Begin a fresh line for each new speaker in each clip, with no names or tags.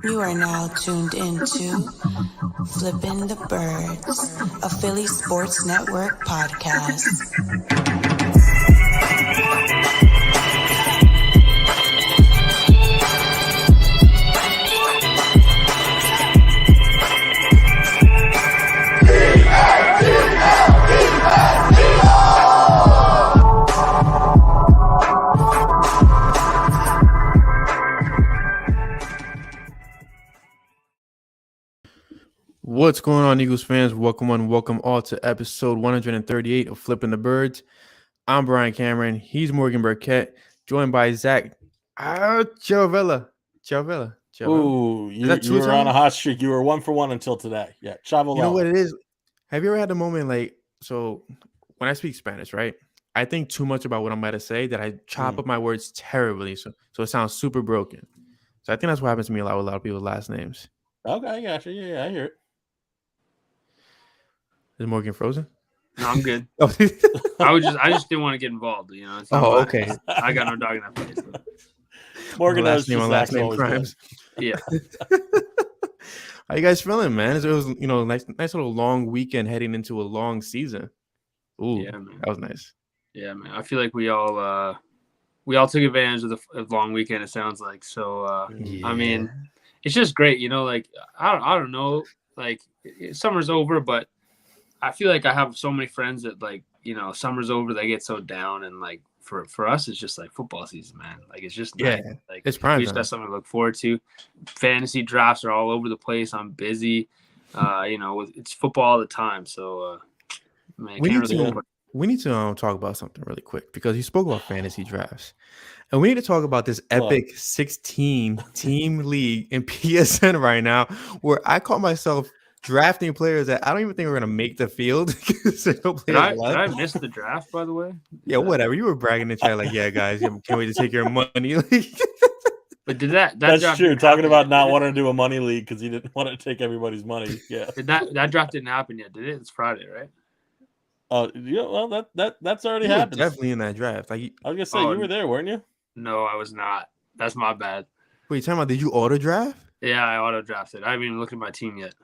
You are now tuned into Flippin' the Birds, a Philly Sports Network podcast.
What's going on, Eagles fans? Welcome all to episode 138 of Flippin' the Birds. I'm Brian Cameron. He's Morgan Burkett, joined by Zach Ciavella.
Ooh, you were on a hot streak. You were 1 for 1 until today. Yeah, Ciavella.
You know what it is? Have you ever had a moment like, so when I speak Spanish, right? I think too much about what I'm about to say that I chop up my words terribly, so it sounds super broken. So I think that's what happens to me a lot with a lot of people's last names.
Okay, gotcha. Yeah, I hear it.
Is Morgan frozen?
No, I'm good. I just didn't want to get involved. You know.
Okay.
I got no dog in that place. But...
Morgan knows
last name crimes.
Yeah.
How you guys feeling, man? It was nice little long weekend heading into a long season. Ooh, yeah, man. That was nice.
Yeah, man. I feel like we all took advantage of the long weekend. It sounds like so.
Yeah.
I mean, it's just great. You know, like I don't know, like summer's over, but I feel like I have so many friends that summer's over, they get so down, and like for us, it's just like football season, man. Like it's just nice. Like
it's prime.
We just got something to look forward to. Fantasy drafts are all over the place. I'm busy. It's football all the time. So, man,
we need to talk about something really quick because you spoke about fantasy drafts, and we need to talk about this epic 16-team league in PSN right now, where I call myself drafting players that I don't even think are going to make the field.
Did I miss the draft, by the way?
Yeah, whatever. You were bragging to try like, yeah, guys, can't wait to take your money.
But did that
that's true. Talking about not wanting to do a money league because he didn't want to take everybody's money. Yeah.
That draft didn't happen yet, did it? It's Friday, right?
Well, that's already happened.
Definitely in that draft. Like
I was gonna say, you were there, weren't you?
No, I was not. That's my bad.
Wait, you talking about? Did you auto draft?
Yeah, I auto drafted. I haven't even looked at my team yet.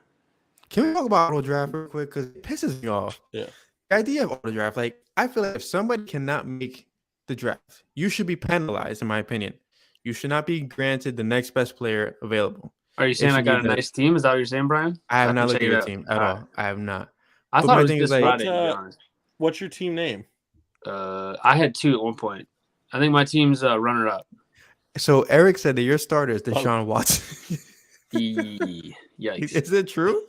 Can we talk about auto draft real quick? Because it pisses me off.
Yeah.
The idea of auto draft, like, I feel like if somebody cannot make the draft, you should be penalized, in my opinion. You should not be granted the next best player available.
Are you saying I got a nice team? Is that what you're saying, Brian?
I have not looked at your team at all. I have not.
I thought it was this Friday, to be honest.
What's your team name?
I had 2 at one point. I think my team's runner-up.
So Eric said that your starter is Deshaun Watson.
Yikes.
Is it true?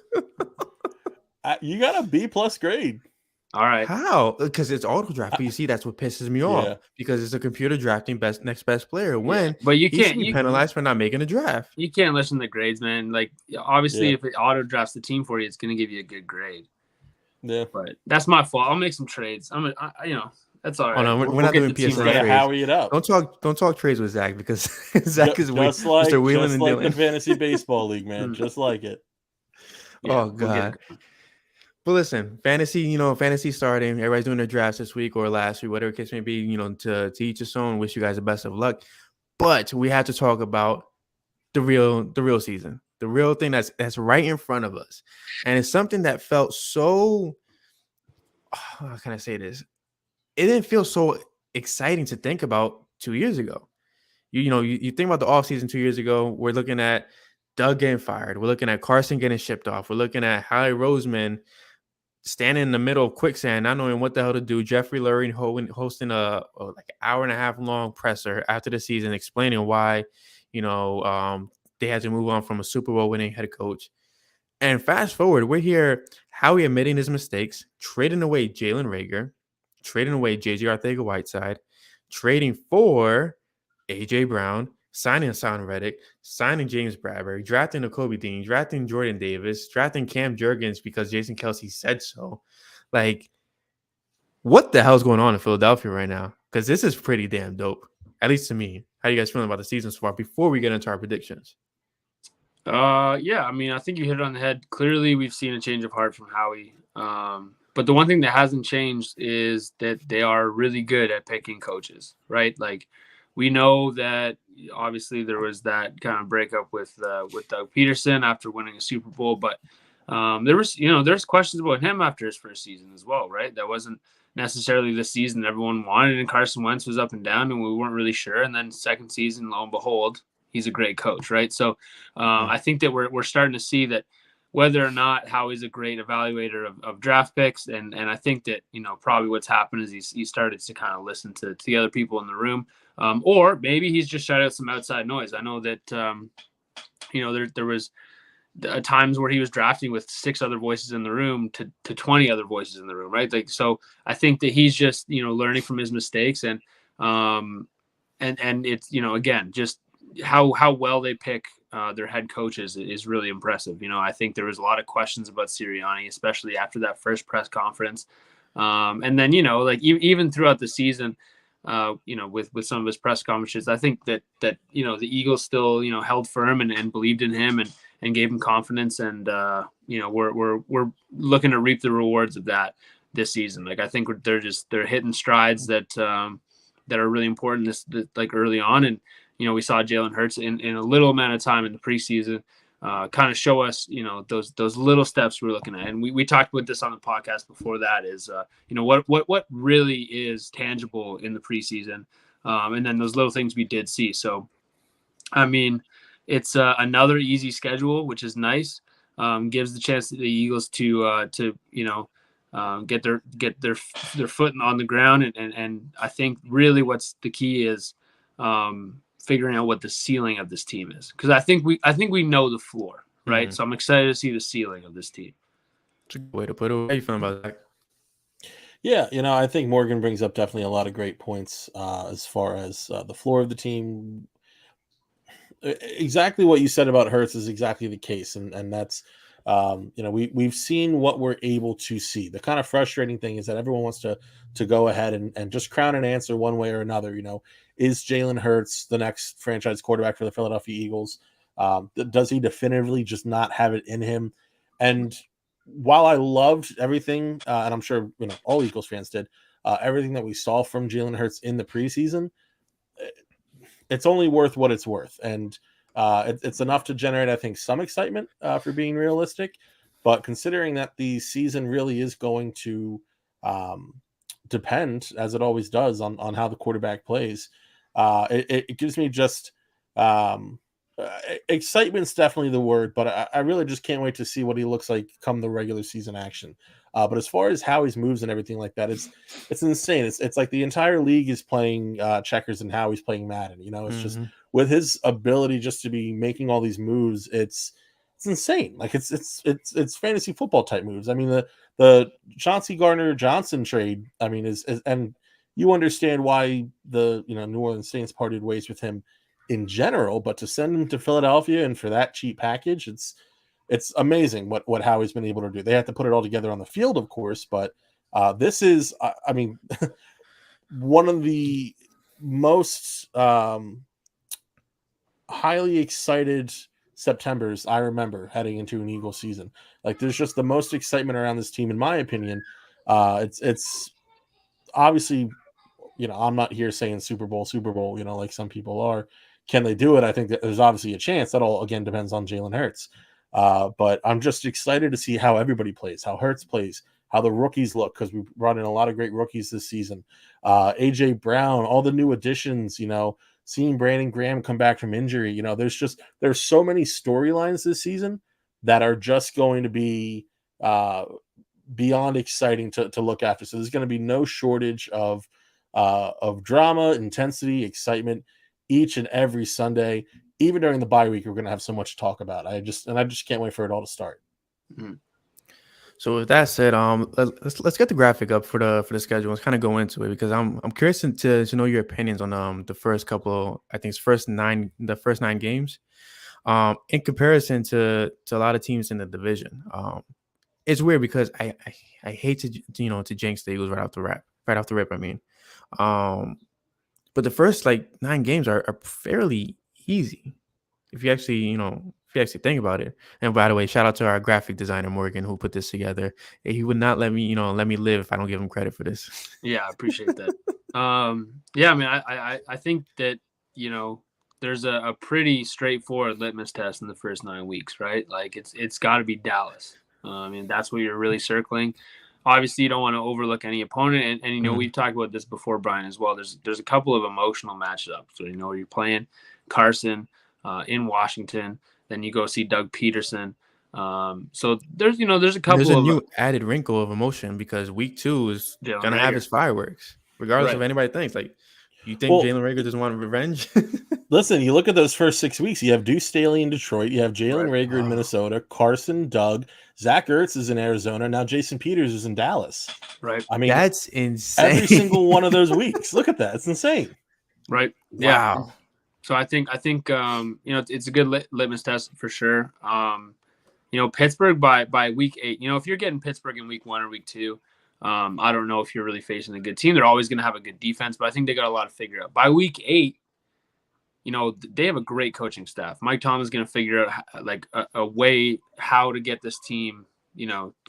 You got a B+ grade.
All right.
How? Because it's auto draft. But you see, that's what pisses me off because it's a computer drafting next best player.
But you can't
be penalized for not making a draft.
You can't listen to grades, man. Like obviously, if it auto drafts the team for you, it's going to give you a good grade.
Yeah.
But that's my fault. I'll make some trades. That's all right.
Oh no, we're not doing PSN trades.
Howie it up.
Don't talk trades with Zach because Zach is
just like
Mr. Wheeling and
Dylan. The fantasy baseball league, man, just like it.
Yeah, God. But listen, fantasy starting. Everybody's doing their drafts this week or last week, whatever the case may be. To each his own. Wish you guys the best of luck. But we have to talk about the real season, the real thing that's right in front of us, and it's something that felt so. How can I say this? It didn't feel so exciting to think about 2 years ago. You think about the offseason 2 years ago. We're looking at Doug getting fired. We're looking at Carson getting shipped off. We're looking at Howie Roseman standing in the middle of quicksand, not knowing what the hell to do. Jeffrey Lurie hosting a like hour and a half long presser after the season, explaining why, they had to move on from a Super Bowl winning head coach. And fast forward, we're here, Howie admitting his mistakes, trading away Jalen Reagor, trading away J.J. Arcega-Whiteside, trading for A.J. Brown, signing Hassan Reddick, signing James Bradbury, drafting Nakobe Dean, drafting Jordan Davis, drafting Cam Jurgens because Jason Kelce said so. Like, what the hell's going on in Philadelphia right now? Because this is pretty damn dope, at least to me. How are you guys feeling about the season so far before we get into our predictions?
Yeah, I mean, I think you hit it on the head. Clearly, we've seen a change of heart from Howie. But the one thing that hasn't changed is that they are really good at picking coaches, right? Like we know that obviously there was that kind of breakup with Doug Peterson after winning a Super Bowl, but there's questions about him after his first season as well, right? That wasn't necessarily the season everyone wanted, and Carson Wentz was up and down, and we weren't really sure. And then second season, lo and behold, he's a great coach, right? So I think that we're starting to see that whether or not Howie's a great evaluator of draft picks, and I think that probably what's happened is he started to kind of listen to the other people in the room, or maybe he's just shut out some outside noise. I know that there was times where he was drafting with 6 other voices in the room to 20 other voices in the room, right? Like, so I think that he's just learning from his mistakes, and it's again, just how well they pick their head coaches is really impressive. I think there was a lot of questions about Sirianni, especially after that first press conference, and then even throughout the season, with some of his press conferences, I think that the Eagles still held firm and believed in him and gave him confidence, and we're looking to reap the rewards of that this season. Like, I think they're hitting strides that are really important like early on, and we saw Jalen Hurts in a little amount of time in the preseason kind of show us those little steps we're looking at, and we talked about this on the podcast before that is what really is tangible in the preseason, and then those little things we did see. So I mean, it's another easy schedule, which is nice. Gives the chance to the Eagles to get their foot on the ground, and I think really what's the key is figuring out what the ceiling of this team is, because I think we know the floor, right? Mm-hmm. So I'm excited to see the ceiling of this team.
It's a good way to put it. How you feeling about that?
Yeah, I think Morgan brings up definitely a lot of great points as far as the floor of the team. Exactly what you said about Hurts is exactly the case, and that's we've seen what we're able to see. The kind of frustrating thing is that everyone wants to go ahead and just crown an answer one way or another. Is Jalen Hurts the next franchise quarterback for the Philadelphia Eagles? Does he definitively just not have it in him? And while I loved everything, and I'm sure all Eagles fans did, everything that we saw from Jalen Hurts in the preseason, it's only worth what it's worth, and it's enough to generate, I think, some excitement for being realistic. But considering that the season really is going to depend, as it always does, on how the quarterback plays, it gives me just excitement's definitely the word, but I really just can't wait to see what he looks like come the regular season action. But as far as Howie's moves and everything like that, it's insane. It's like the entire league is playing checkers and Howie's playing Madden. It's just with his ability just to be making all these moves, it's insane. Like it's fantasy football type moves. I mean, the Chauncey Gardner-Johnson trade, I mean, is and you understand why the New Orleans Saints parted ways with him in general, but to send him to Philadelphia and for that cheap package, it's amazing what Howie's been able to do. They have to put it all together on the field, of course, but this is, I mean, one of the most highly excited Septembers I remember heading into an Eagles season. Like, there's just the most excitement around this team, in my opinion. It's obviously, I'm not here saying Super Bowl, like some people are. Can they do it? I think that there's obviously a chance. That all, again, depends on Jalen Hurts. But I'm just excited to see how everybody plays, how Hurts plays, how the rookies look, because we brought in a lot of great rookies this season. A.J. Brown, all the new additions, seeing Brandon Graham come back from injury. There's so many storylines this season that are just going to be beyond exciting to look after. So there's going to be no shortage of drama, intensity, excitement each and every Sunday. Even during the bye week, we're going to have so much to talk about. I just can't wait for it all to start.
Mm-hmm. So with that said, let's get the graphic up for the schedule. Let's kind of go into it, because I'm curious to know your opinions on the first couple. I think it's first nine games, in comparison to a lot of teams in the division. It's weird because I hate to jinx the Eagles right off the rip. I mean, but the first 9 games are fairly easy if you actually think about it. And by the way, shout out to our graphic designer Morgan, who put this together. He would not let me live if I don't give him credit for this.
Yeah, I appreciate that. Yeah, I mean, I think that, there's a pretty straightforward litmus test in the first 9 weeks, right? Like it's got to be Dallas. I mean, that's what you're really circling. Obviously, you don't want to overlook any opponent, and we've talked about this before, Brian, as well. There's a couple of emotional matchups. So you're playing Carson in Washington, then you go see Doug Peterson. So there's a couple
There's a
of
new added wrinkle of emotion because week 2 is
Jalen
gonna have
Reagor.
his fireworks, regardless of
Right.
anybody thinks. Like, you think
Well,
Jalen Reagor doesn't want revenge?
listen, you look at those first 6 weeks. You have Deuce Staley in Detroit. You have Jalen
Right.
Reagor in Minnesota. Carson, Doug, Zach Ertz is in Arizona. Now Jason Peters is in Dallas.
Right.
I mean,
That's insane.
every single one of those weeks. Look at that. It's insane.
Right. Yeah.
Wow.
So I think it's a good litmus test for sure. Pittsburgh by week 8. If you're getting Pittsburgh in week 1 or week 2, I don't know if you're really facing a good team. They're always going to have a good defense, but I think they got a lot to figure out. By week 8, they have a great coaching staff. Mike Tomlin is going to figure out like a way how to get this team,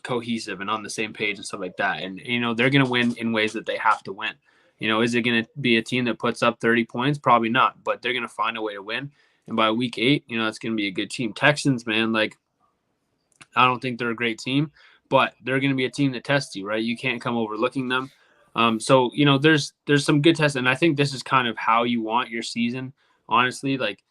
cohesive and on the same page and stuff like that. And they're going to win in ways that they have to win. Is it going to be a team that puts up 30 points? Probably not, but they're going to find a way to win. And by week 8, it's going to be a good team. Texans, man, like, I don't think they're a great team, but they're going to be a team that tests you, right? You can't come overlooking them. So there's some good tests, and I think this is kind of how you want your season, honestly. Like,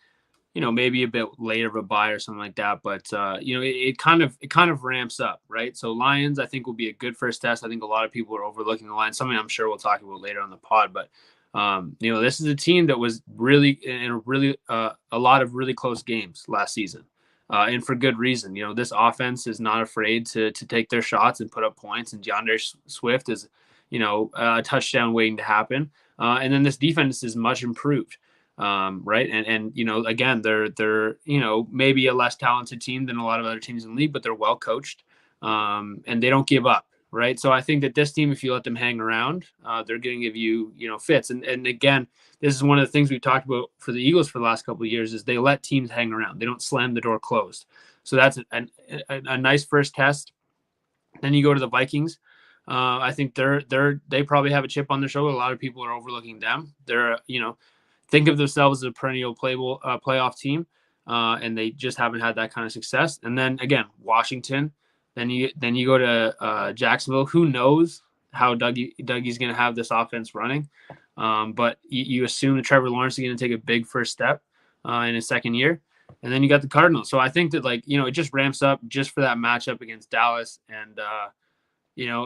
maybe a bit later of a bye or something like that, but it kind of ramps up, right? So Lions, I think, will be a good first test. I think a lot of people are overlooking the Lions, something I'm sure we'll talk about later on the pod, but this is a team that was really in a lot of really close games last season. And for good reason. This offense is not afraid to take their shots and put up points. And DeAndre Swift is, a touchdown waiting to happen. And then this defense is much improved, right? And again, they're maybe a less talented team than a lot of other teams in the league, but they're well coached, and they don't give up, right? So I think that this team, if you let them hang around, they're going to give you, fits. And again, this is one of the things we've talked about for the Eagles for the last couple of years is they let teams hang around. They don't slam the door closed. So that's a nice first test. Then you go to the Vikings. I think they probably have a chip on their shoulder. A lot of people are overlooking them. They're, think of themselves as a perennial playoff team, and they just haven't had that kind of success. And then again, Washington. Then you go to Jacksonville. Who knows how Dougie's going to have this offense running? But you assume that Trevor Lawrence is going to take a big first step in his second year. And then you got the Cardinals. So I think that, it just ramps up just for that matchup against Dallas. And,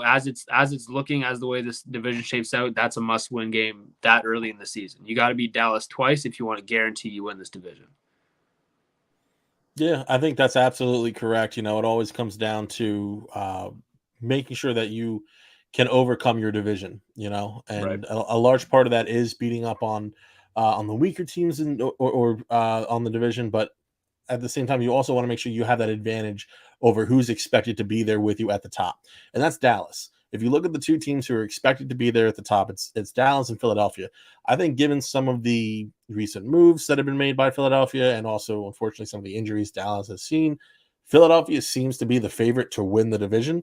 as it's looking, as the way this division shapes out, that's a must-win game that early in the season. You got to beat Dallas twice if you want to guarantee you win this division.
Yeah, I think that's absolutely correct. It always comes down to making sure that you can overcome your division, and
Right.
a large part of that is beating up on the weaker teams or on the division. But at the same time, you also want to make sure you have that advantage over who's expected to be there with you at the top. And that's Dallas. If you look at the two teams who are expected to be there at the top, it's Dallas and Philadelphia. I think given some of the recent moves that have been made by Philadelphia and also, unfortunately, some of the injuries Dallas has seen, Philadelphia seems to be the favorite to win the division,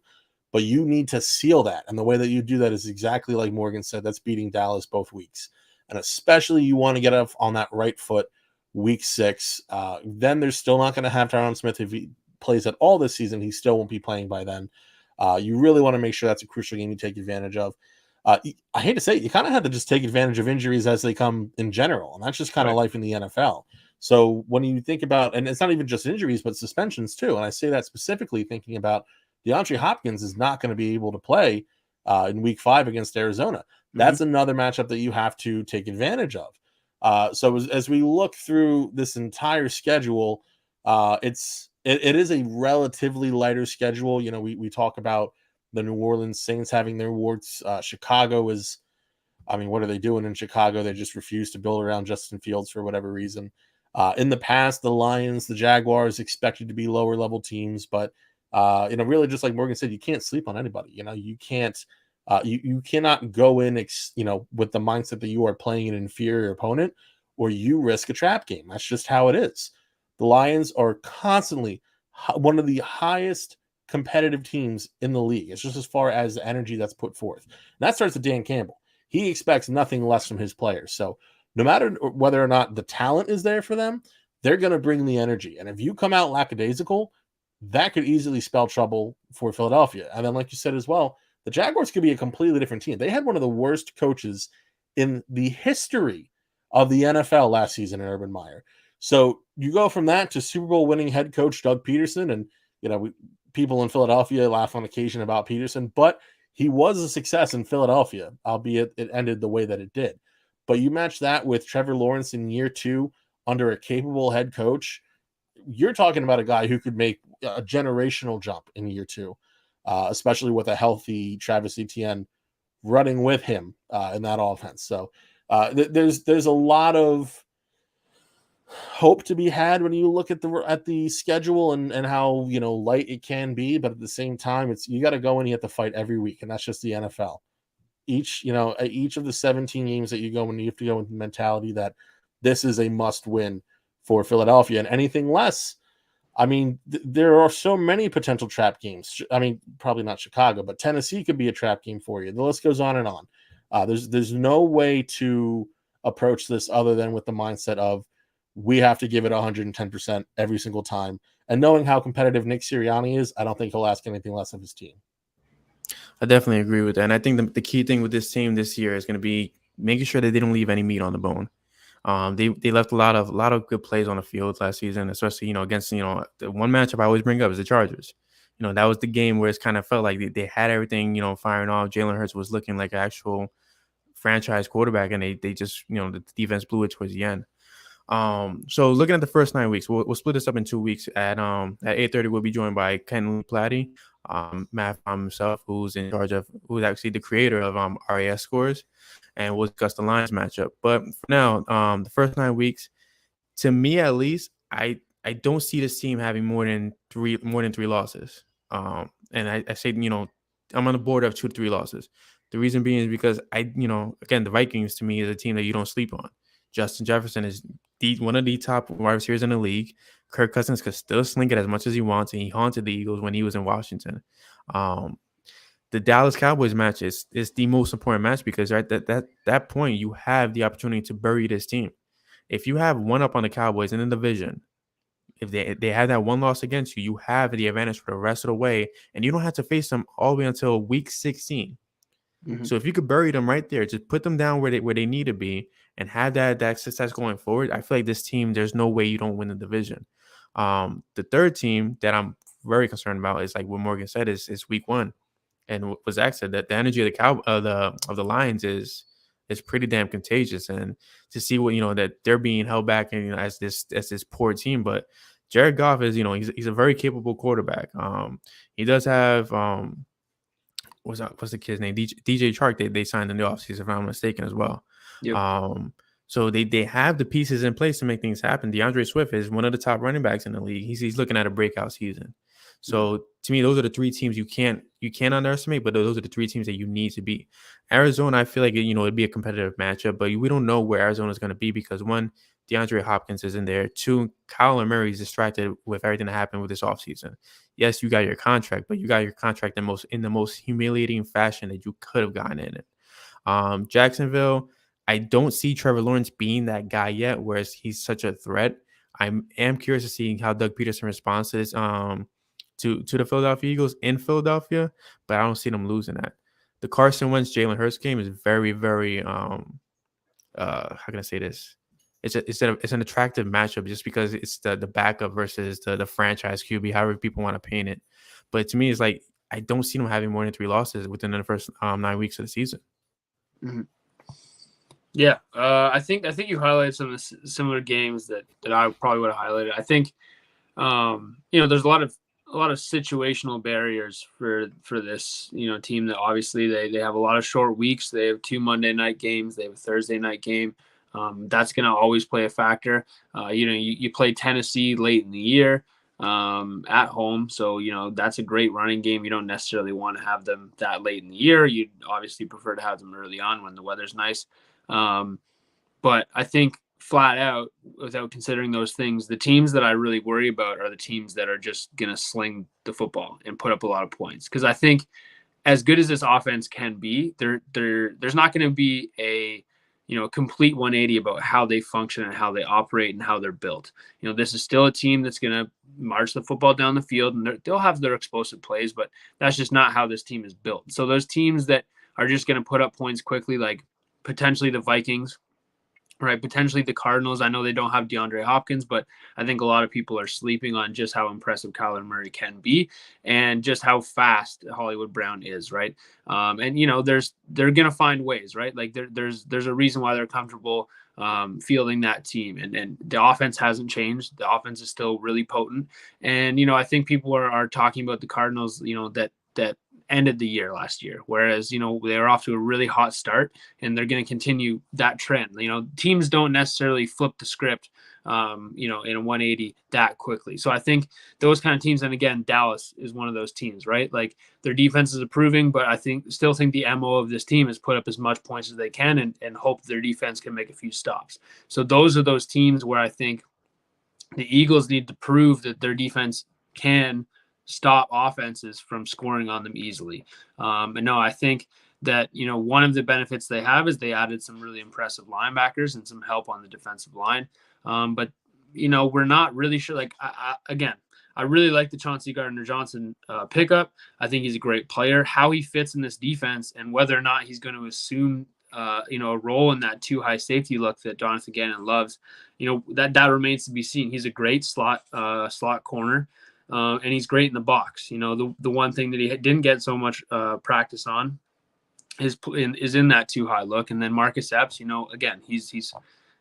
but you need to seal that. And the way that you do that is exactly like Morgan said, that's beating Dallas both weeks. And especially you want to get up on that right foot week 6. Then they're still not going to have Tyron Smith. If he plays at all this season, he still won't be playing by then. You really want to make sure that's a crucial game you take advantage of. I hate to say it, you kind of have to just take advantage of injuries as they come in general. And that's just kind of life in the NFL. So when you think about, and it's not even just injuries, but suspensions too. And I say that specifically thinking about DeAndre Hopkins is not going to be able to play in week 5 against Arizona. That's another matchup that you have to take advantage of. So as we look through this entire schedule, it is a relatively lighter schedule. We talk about the New Orleans Saints having their awards. Chicago is, what are they doing in Chicago? They just refuse to build around Justin Fields for whatever reason. In the past, the Lions, the Jaguars expected to be lower level teams, but really just like Morgan said, you can't sleep on anybody. You can't, you cannot go in, with the mindset that you are playing an inferior opponent, or you risk a trap game. That's just how it is. The Lions are constantly one of the highest competitive teams in the league. It's just as far as the energy that's put forth. And that starts with Dan Campbell. he expects nothing less from his players. So no matter whether or not the talent is there for them, they're going to bring the energy. And if you come out lackadaisical, that could easily spell trouble for Philadelphia. And then, like you said as well, the Jaguars could be a completely different team. They had one of the worst coaches in the history of the NFL last season in Urban Meyer. So you go from that to Super Bowl winning head coach Doug Peterson. And, people in Philadelphia laugh on occasion about Peterson, but he was a success in Philadelphia, albeit it ended the way that it did. But you match that with Trevor Lawrence in year 2 under a capable head coach, you're talking about a guy who could make a generational jump in year 2, especially with a healthy Travis Etienne running with him in that offense. So there's a lot of hope to be had when you look at the schedule and how light it can be, but at the same time, you got to go and you have to fight every week, and that's just the NFL. Each of the 17 games that you go in, you have to go with the mentality that this is a must win for Philadelphia, and anything less, there are so many potential trap games. Probably not Chicago, but Tennessee could be a trap game for you. The list goes on and on. There's no way to approach this other than with the mindset of we have to give it 110% every single time. And knowing how competitive Nick Sirianni is, I don't think he'll ask anything less of his team.
I definitely agree with that. And I think the key thing with this team this year is going to be making sure that they don't leave any meat on the bone. They left a lot of good plays on the field last season, especially against the one matchup I always bring up is the Chargers. That was the game where it kind of felt like they had everything firing off. Jalen Hurts was looking like an actual franchise quarterback, and they just the defense blew it towards the end. So looking at the first 9 weeks, we'll split this up in 2 weeks. At 8:30, we'll be joined by Kent Lee Platte, Matt himself, who's actually the creator of RAS scores, and we'll discuss the Lions matchup. But for now, the first 9 weeks, to me at least, I don't see this team having more than three losses. And I say I'm on the border of 2 to 3 losses. The reason being is because again, the Vikings to me is a team that you don't sleep on. Justin Jefferson is one of the top wide receivers in the league. Kirk Cousins could still sling it as much as he wants, and he haunted the Eagles when he was in Washington. The Dallas Cowboys match is the most important match because at that point you have the opportunity to bury this team. If you have one up on the Cowboys in the division, if they have that one loss against you, you have the advantage for the rest of the way, and you don't have to face them all the way until week 16. Mm-hmm. So if you could bury them right there, just put them down where they need to be, and have that success going forward, I feel like this team, there's no way you don't win the division. The third team that I'm very concerned about is like what Morgan said is week 1, and what Zach said, that the energy of the Lions is pretty damn contagious, and to see what that they're being held back and as this poor team, but Jared Goff is he's a very capable quarterback. He does have what's the kid's name? DJ Chark. They signed in the offseason, if I'm not mistaken, as well. Yep. So they have the pieces in place to make things happen. DeAndre Swift is one of the top running backs in the league. He's looking at a breakout season. So to me, those are the 3 teams you can't underestimate, but those are the 3 teams that you need to beat. Arizona, I feel like it'd be a competitive matchup, but we don't know where Arizona is going to be because 1, DeAndre Hopkins is in there. 2, Kyler Murray is distracted with everything that happened with this offseason. Yes, you got your contract, but you got your contract in the most humiliating fashion that you could have gotten in it. Jacksonville, I don't see Trevor Lawrence being that guy yet, whereas he's such a threat. I am curious to see how Doug Peterson responds to this, to the Philadelphia Eagles in Philadelphia, but I don't see them losing that. The Carson Wentz Jalen Hurts game is very, very how can I say this? It's an attractive matchup just because it's the backup versus the franchise QB, however people want to paint it. But to me, it's like I don't see them having more than 3 losses within the first 9 weeks of the season.
Mm-hmm. Yeah, I think you highlighted some of the similar games that I probably would have highlighted. I think there's a lot of situational barriers for this team that obviously they have a lot of short weeks. They have 2 Monday night games. They have a Thursday night game. That's going to always play a factor. You play Tennessee late in the year at home. So, that's a great running game. You don't necessarily want to have them that late in the year. You'd obviously prefer to have them early on when the weather's nice. But I think flat out, without considering those things, the teams that I really worry about are the teams that are just going to sling the football and put up a lot of points. Because I think as good as this offense can be, there's not going to be a complete 180 about how they function and how they operate and how they're built. This is still a team that's going to march the football down the field, and they'll have their explosive plays, but that's just not how this team is built. So those teams that are just going to put up points quickly, like potentially the Vikings, right? Potentially the Cardinals. I know they don't have DeAndre Hopkins, but I think a lot of people are sleeping on just how impressive Kyler Murray can be and just how fast Hollywood Brown is, right? And they're gonna find ways, right? Like there's a reason why they're comfortable fielding that team, and the offense hasn't changed. The offense is still really potent, and I think people are talking about the Cardinals, that ended the year last year, whereas they were off to a really hot start, and they're going to continue that trend. Teams don't necessarily flip the script in a 180 that quickly. So I think those kind of teams, and again, Dallas is one of those teams, right? Like their defense is improving, but I still think the MO of this team is put up as much points as they can and hope their defense can make a few stops. So those are those teams where I think the Eagles need to prove that their defense can stop offenses from scoring on them easily. And no, I think that, one of the benefits they have is they added some really impressive linebackers and some help on the defensive line. But, we're not really sure. Like, I really like the Chauncey Gardner-Johnson pickup. I think he's a great player. How he fits in this defense and whether or not he's going to assume a role in that too high safety look that Jonathan Gannon loves, that remains to be seen. He's a great slot corner. And he's great in the box. The one thing that he didn't get so much practice on is in that too high look. And then Marcus Epps, again, he's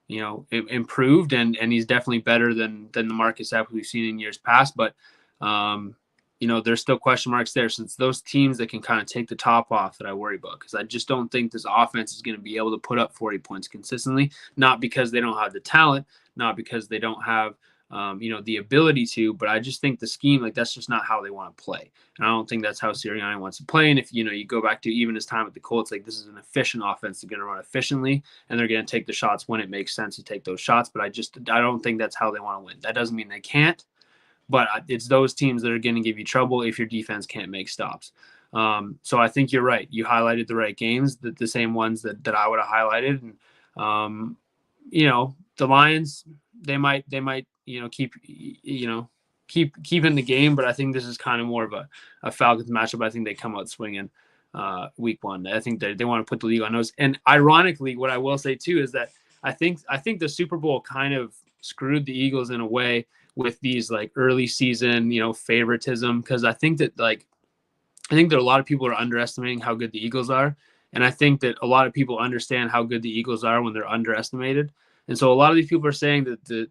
improved and he's definitely better than the Marcus Epps we've seen in years past. But there's still question marks there. So it's those teams that can kind of take the top off that I worry about, because I just don't think this offense is going to be able to put up 40 points consistently. Not because they don't have the talent, not because they don't have the ability to, but I just think the scheme, like that's just not how they want to play. And I don't think that's how Sirianni wants to play. And if, you go back to even his time at the Colts, like this is an efficient offense. They're going to run efficiently and they're going to take the shots when it makes sense to take those shots. But I don't think that's how they want to win. That doesn't mean they can't, but it's those teams that are going to give you trouble if your defense can't make stops. So I think you're right. You highlighted the right games, the same ones that I would have highlighted. And, the Lions, they might, keep in the game, but I think this is kind of more of a Falcons matchup. I think they come out swinging week one. I think they want to put the league on nose. And ironically, what I will say too is that I think the Super Bowl kind of screwed the Eagles in a way with these like early season, favoritism. Cause I think that a lot of people are underestimating how good the Eagles are. And I think that a lot of people understand how good the Eagles are when they're underestimated. And so a lot of these people are saying that the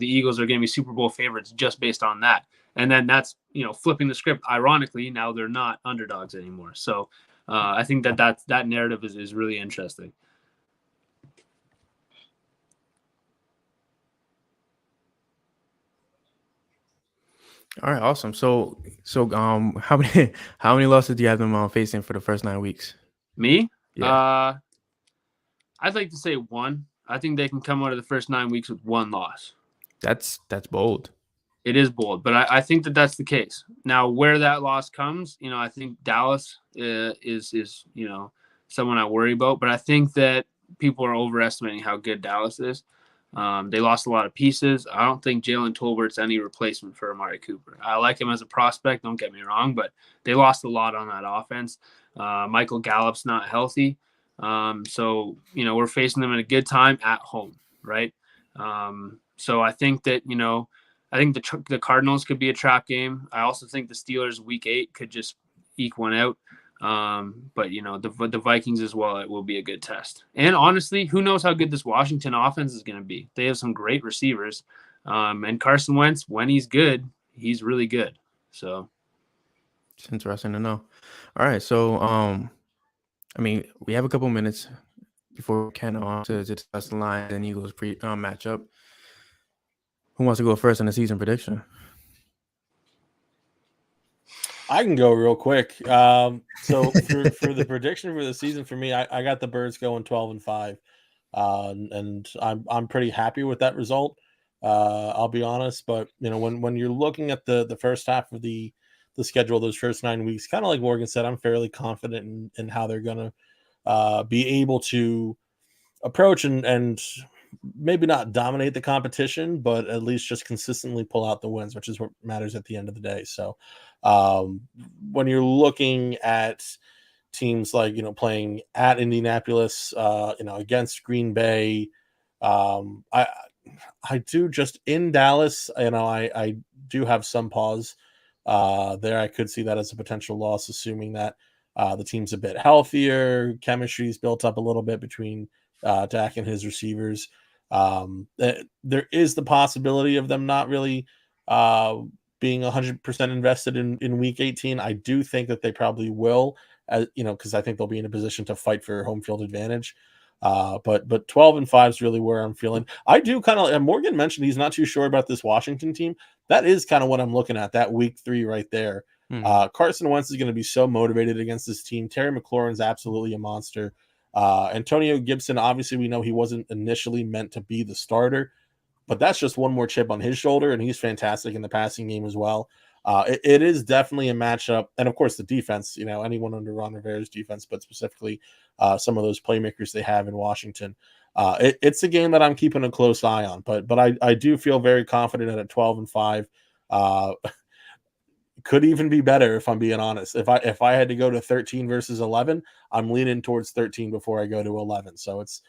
Eagles are going to be Super Bowl favorites just based on that. And then that's, flipping the script. Ironically, now they're not underdogs anymore. So I think that narrative is really interesting.
All right, awesome. So how many losses do you have them facing for the first 9 weeks?
Me?
Yeah.
I'd like to say one. I think they can come out of the first 9 weeks with one loss.
That's bold.
It is bold, but I think that's the case. Now, where that loss comes, I think Dallas is someone I worry about. But I think that people are overestimating how good Dallas is. They lost a lot of pieces. I don't think Jalen Tolbert's any replacement for Amari Cooper. I like him as a prospect, don't get me wrong, but they lost a lot on that offense. Michael Gallup's not healthy. So, we're facing them at a good time at home, right? So I think that, I think the Cardinals could be a trap game. I also think the Steelers week 8 could just eke one out. But the Vikings as well, it will be a good test. And honestly, who knows how good this Washington offense is going to be? They have some great receivers. And Carson Wentz, when he's good, he's really good. So
it's interesting to know. All right. So, we have a couple minutes before we can to discuss the Lions and Eagles matchup. Who wants to go first in the season prediction?
I can go real quick. So for the prediction for the season, for me, I got the Birds going 12-5, and I'm pretty happy with that result. I'll be honest, but when you're looking at the first half of the the schedule those first 9 weeks, kind of like Morgan said, I'm fairly confident in how they're going to be able to approach and maybe not dominate the competition, but at least just consistently pull out the wins, which is what matters at the end of the day. So when you're looking at teams like, playing at Indianapolis, against Green Bay, I do just in Dallas, I do have some pause there. I could see that as a potential loss, assuming that the team's a bit healthier, chemistry's built up a little bit between Dak and his receivers. There is the possibility of them not really being 100% invested in week 18. I do think that they probably will, because I think they'll be in a position to fight for home field advantage. But 12-5 is really where I'm feeling. I do kind of, and Morgan mentioned he's not too sure about this Washington team. That is kind of what I'm looking at, that week 3 right there. Carson Wentz is going to be so motivated against this team. Terry McLaurin's absolutely a monster. Antonio Gibson, obviously we know he wasn't initially meant to be the starter, but that's just one more chip on his shoulder, and he's fantastic in the passing game as well. It is definitely a matchup, and of course the defense, anyone under Ron Rivera's defense, but specifically some of those playmakers they have in Washington. It's a game that I'm keeping a close eye on, but I do feel very confident at 12-5. Could even be better if I'm being honest. If I had to go to 13 versus 11, I'm leaning towards 13 before I go to 11. So it's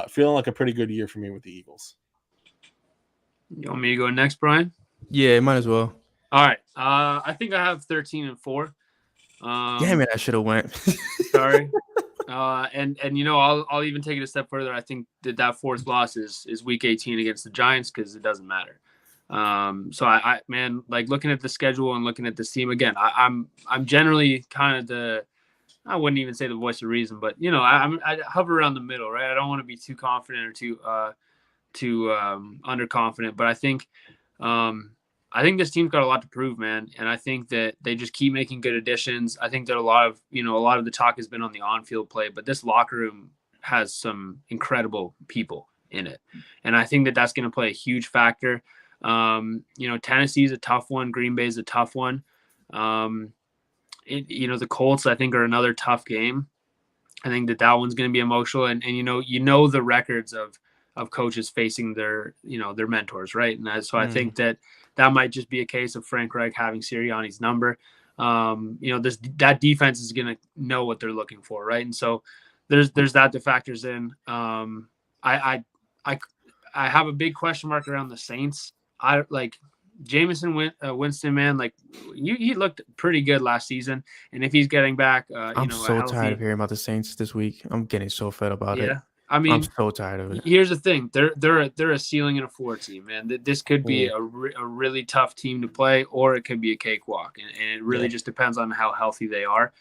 feeling like a pretty good year for me with the Eagles.
You want me to go next, Brian?
Yeah, might as well.
All right. I think I have 13-4.
Damn it, I should have went.
Sorry. And I'll even take it a step further. I think that fourth loss is week 18 against the Giants because it doesn't matter. So I like looking at the schedule and looking at this team again, I'm generally kind of I wouldn't even say the voice of reason, but I hover around the middle, right? I don't want to be too confident or too underconfident, but I think this team's got a lot to prove, man. And I think that they just keep making good additions. I think that a lot of the talk has been on the on-field play, but this locker room has some incredible people in it. And I think that that's going to play a huge factor. Tennessee's a tough one. Green Bay's a tough one. The Colts, I think, are another tough game. I think that one's going to be emotional. And the records of coaches facing their mentors, right? And so I think that might just be a case of Frank Reich having Sirianni's number. That defense is going to know what they're looking for, right? And so there's that factors in. I have a big question mark around the Saints. I like Jameson Winston, man. Like he looked pretty good last season, and if he's getting back,
I'm so tired of hearing about the Saints this week. I'm getting so fed about it.
I mean,
I'm so tired of it.
Here's the thing: they're a ceiling and a floor team, man. This could be a really tough team to play, or it could be a cakewalk, and it really just depends on how healthy they are.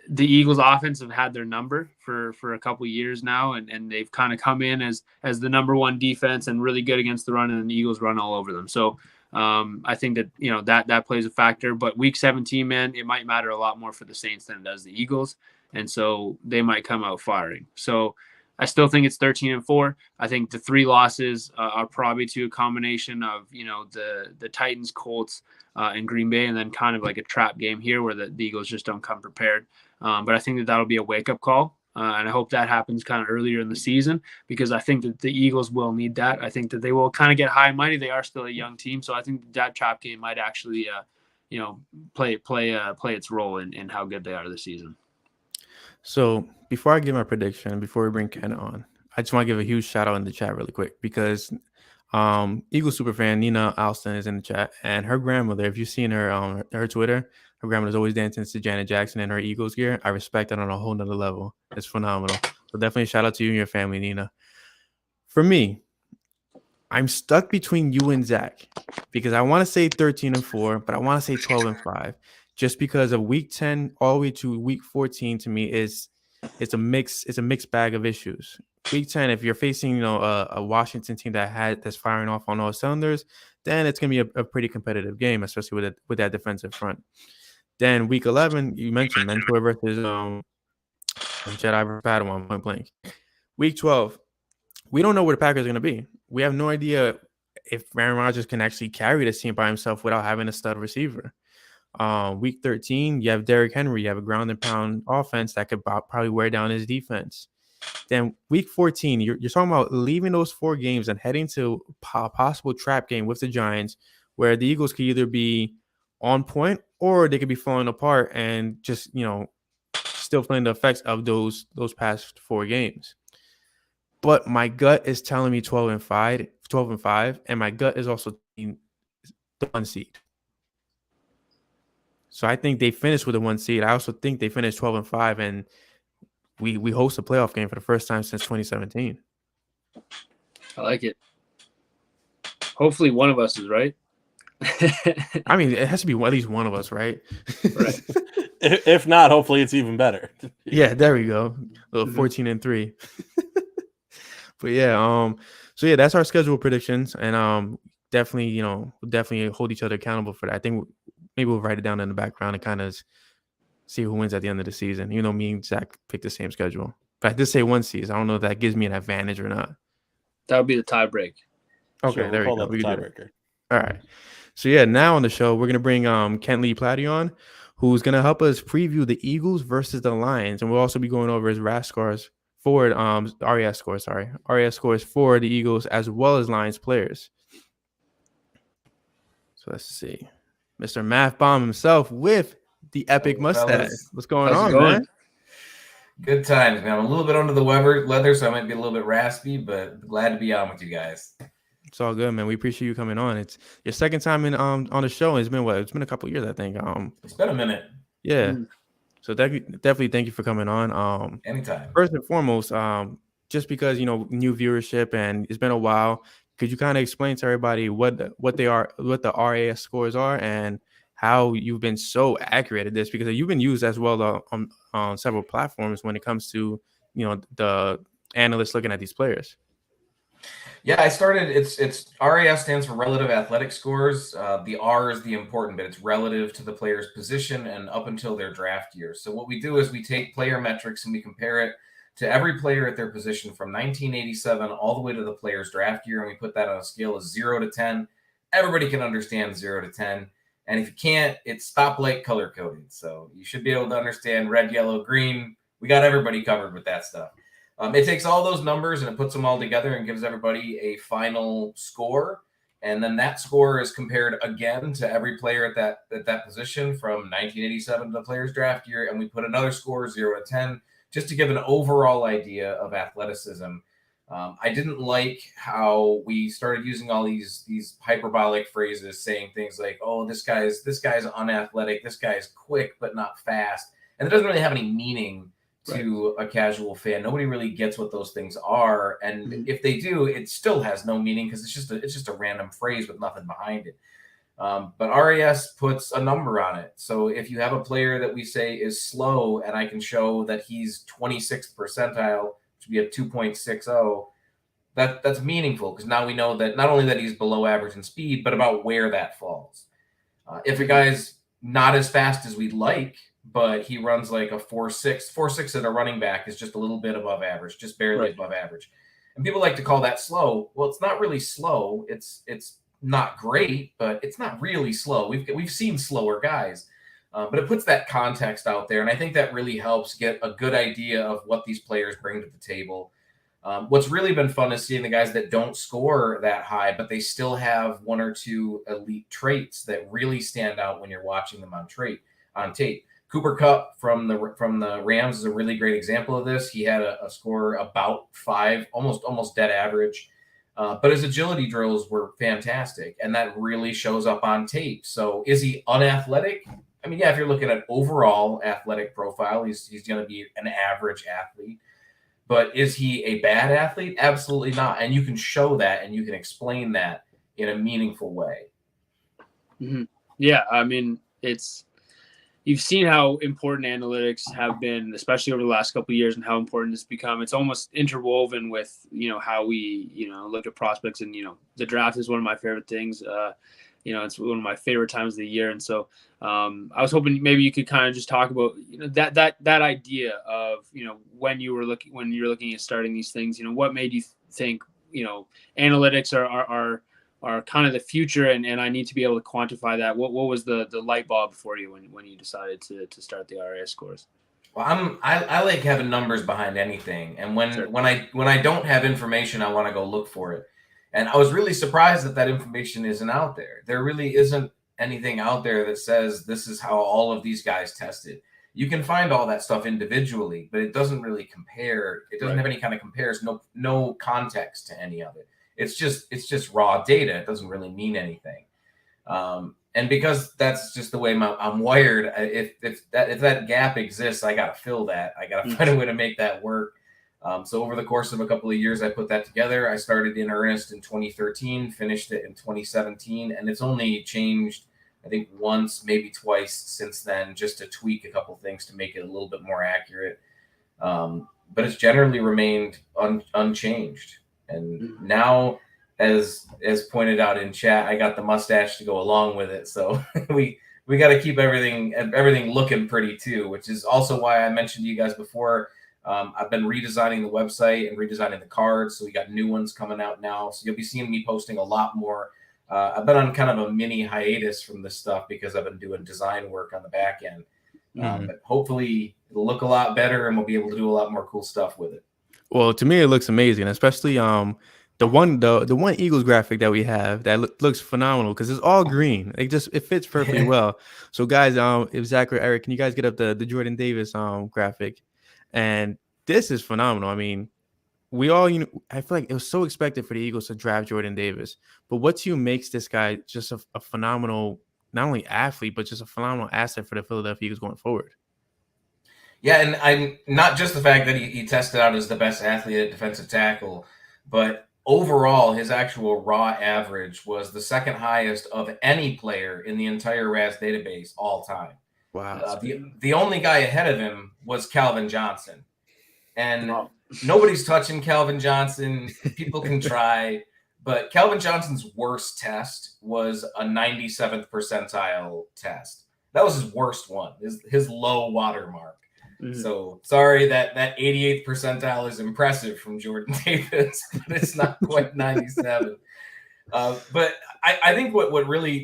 The Eagles offense have had their number for a couple of years now, and they've kind of come in as the number one defense and really good against the run, and the Eagles run all over them. So I think that that plays a factor. But week 17, man, it might matter a lot more for the Saints than it does the Eagles, and so they might come out firing. So I still think it's 13-4. I think the 3 losses are probably to a combination of the Titans, Colts, and Green Bay, and then kind of like a trap game here where the Eagles just don't come prepared. But I think that'll be a wake-up call, and I hope that happens kind of earlier in the season because I think that the Eagles will need that. I think that they will kind of get high and mighty. They are still a young team, so I think that trap game might actually, play its role in how good they are this season.
So before I give my prediction, before we bring Ken on, I just want to give a huge shout out in the chat really quick because Eagles superfan Nina Alston is in the chat, and her grandmother, if you've seen her her Twitter, her grandmother's always dancing to Janet Jackson in her Eagles gear. I respect that on a whole nother level. It's phenomenal. So definitely shout out to you and your family, Nina. For me, I'm stuck between you and Zach because I want to say 13-4, but I want to say 12-5. Just because of week 10 all the way to week 14 to me it's a mixed bag of issues. Week 10, if you're facing a Washington team that's firing off on all cylinders, then it's gonna be a pretty competitive game, especially with that defensive front. Then week 11, you mentioned mentor versus Jedi versus Padawan, point blank. Week 12, we don't know where the Packers are gonna be. We have no idea if Aaron Rodgers can actually carry this team by himself without having a stud receiver. Week 13, you have Derrick Henry. You have a ground and pound offense that could probably wear down his defense. Then week 14, you're talking about leaving those 4 games and heading to a possible trap game with the Giants, where the Eagles could either be on point or they could be falling apart and just, still feeling the effects of those past 4 games. But my gut is telling me 12-5, and my gut is also the 1 seed. So I think they finished with a 1 seed. I also think they finished 12-5, and we host a playoff game for the first time since 2017.
I like it. Hopefully one of us is right.
I mean, it has to be at least one of us, right?
Right.
If not, hopefully it's even better.
Yeah, there we go. A little 14-3. But yeah, so yeah, that's our schedule predictions, and definitely hold each other accountable for that. I think maybe we'll write it down in the background and kind of see who wins at the end of the season. Me and Zach picked the same schedule. But I did say 1 seed. I don't know if that gives me an advantage or not.
That would be the tie break.
Okay, there we go.
We can do it.
All right. So yeah, now on the show, we're gonna bring Kent Lee Platte on, who's gonna help us preview the Eagles versus the Lions, and we'll also be going over his RAS scores for RAS scores for the Eagles as well as Lions players. So let's see, Mr. Math Bomb himself with the epic mustache. What's going on, man?
Good times, man. I'm a little bit under the weather, so I might be a little bit raspy, but glad to be on with you guys.
It's all good, man. We appreciate you coming on. It's your second time in on the show. It's been It's been a couple of years, I think.
It's been a minute.
Yeah. So definitely thank you for coming on.
Anytime.
First and foremost, just because new viewership and it's been a while, could you kind of explain to everybody what the RAS scores are and how you've been so accurate at this, because you've been used as well on several platforms when it comes to the analysts looking at these players.
Yeah, I started. It's RAS stands for relative athletic scores. The R is the important bit. It's relative to the player's position and up until their draft year. So what we do is we take player metrics and we compare it to every player at their position from 1987 all the way to the player's draft year, and we put that on a scale of 0 to 10. Everybody can understand 0 to 10. And if you can't, it's stoplight color coded. So you should be able to understand red, yellow, green. We got everybody covered with that stuff. It takes all those numbers and it puts them all together and gives everybody a final score. And then that score is compared again to every player at that position from 1987 to the player's draft year. And we put another score, 0 to 10, just to give an overall idea of athleticism. I didn't like how we started using all these hyperbolic phrases, saying things like, "Oh, this guy's unathletic, this guy's quick but not fast," and it doesn't really have any meaning to a casual fan. Nobody really gets what those things are, and if they do, it still has no meaning because it's just a random phrase with nothing behind it. But RAS puts a number on it. So if you have a player that we say is slow, and I can show that he's 26th percentile, which would be a 2.60, that's meaningful because now we know that not only that he's below average in speed, but about where that falls. If a guy's not as fast as we'd like, but he runs like a 4.6 at a running back is just a little bit above average, just barely above average. And people like to call that slow. Well, it's not really slow. It's not great, but it's not really slow. We've seen slower guys, but it puts that context out there, and I think that really helps get a good idea of what these players bring to the table. What's really been fun is seeing the guys that don't score that high, but they still have one or two elite traits that really stand out when you're watching them on tape. Cooper Kupp from the Rams is a really great example of this. He had a score about 5, almost dead average. But his agility drills were fantastic, and that really shows up on tape. So is he unathletic? I mean, yeah, if you're looking at overall athletic profile, he's going to be an average athlete. But is he a bad athlete? Absolutely not. And you can show that and you can explain that in a meaningful way.
Mm-hmm. Yeah, I mean, you've seen how important analytics have been, especially over the last couple of years, and how important it's become. It's almost interwoven with, how we, look at prospects, and, the draft is one of my favorite things. It's one of my favorite times of the year. And so I was hoping maybe you could kind of just talk about, that idea of, when you're looking at starting these things, what made you think, analytics are are kind of the future, and I need to be able to quantify that. What was the light bulb for you when you decided to start the RAS scores?
Well, I like having numbers behind anything, and when I don't have information, I want to go look for it. And I was really surprised that information isn't out there. There really isn't anything out there that says this is how all of these guys tested. You can find all that stuff individually, but it doesn't really compare. It doesn't have any kind of comparison, no context to any of it. It's just raw data. It doesn't really mean anything. And because that's just the way I'm wired, if that gap exists, I got to fill that. I got to find a way to make that work. So over the course of a couple of years, I put that together. I started in earnest in 2013, finished it in 2017, and it's only changed, I think, once, maybe twice since then, just to tweak a couple things to make it a little bit more accurate. But it's generally remained unchanged. And now, as pointed out in chat, I got the mustache to go along with it. So we got to keep everything looking pretty too, which is also why I mentioned to you guys before. I've been redesigning the website and redesigning the cards. So we got new ones coming out now. So you'll be seeing me posting a lot more. I've been on kind of a mini hiatus from this stuff because I've been doing design work on the back end. But hopefully it'll look a lot better and we'll be able to do a lot more cool stuff with it.
Well, to me, it looks amazing, especially the one Eagles graphic that we have that looks phenomenal because it's all green. It fits perfectly well. So, guys, if Zach or Eric, can you guys get up the Jordan Davis graphic? And this is phenomenal. I mean, we all, I feel like it was so expected for the Eagles to draft Jordan Davis. But what to you makes this guy just a phenomenal, not only athlete, but just a phenomenal asset for the Philadelphia Eagles going forward?
Yeah, and I'm not just the fact that he tested out as the best athlete at defensive tackle, but overall, his actual raw average was the second highest of any player in the entire RAS database all time.
Wow.
The only guy ahead of him was Calvin Johnson. And nobody's touching Calvin Johnson. People can try. But Calvin Johnson's worst test was a 97th percentile test. That was his worst one, his low water mark. So sorry that 88th percentile is impressive from Jordan Davis, but it's not quite 97. But I think what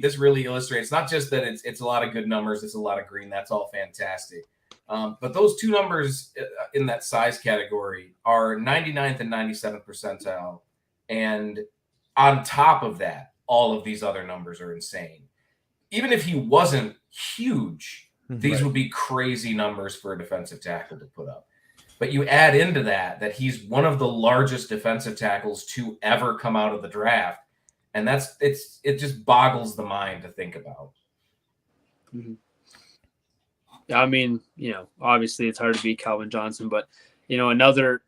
this really illustrates, not just that it's a lot of good numbers, it's a lot of green, that's all fantastic. But those two numbers in that size category are 99th and 97th percentile. And on top of that, all of these other numbers are insane. Even if he wasn't huge, these would be crazy numbers for a defensive tackle to put up. But you add into that he's one of the largest defensive tackles to ever come out of the draft. And it just boggles the mind to think about.
I mean, obviously it's hard to beat Calvin Johnson, but, another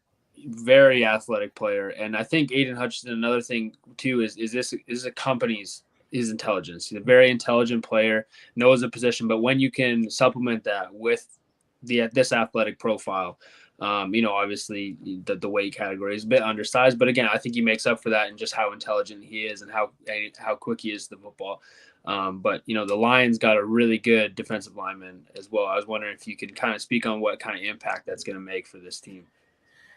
very athletic player. And I think Aiden Hutchinson, another thing too, is this accompanies his intelligence. He's a very intelligent player, knows the position, but when you can supplement that with this athletic profile, obviously the weight category is a bit undersized, but again, I think he makes up for that in just how intelligent he is and how quick he is to the football. But the Lions got a really good defensive lineman as well. I was wondering if you could kind of speak on what kind of impact that's going to make for this team.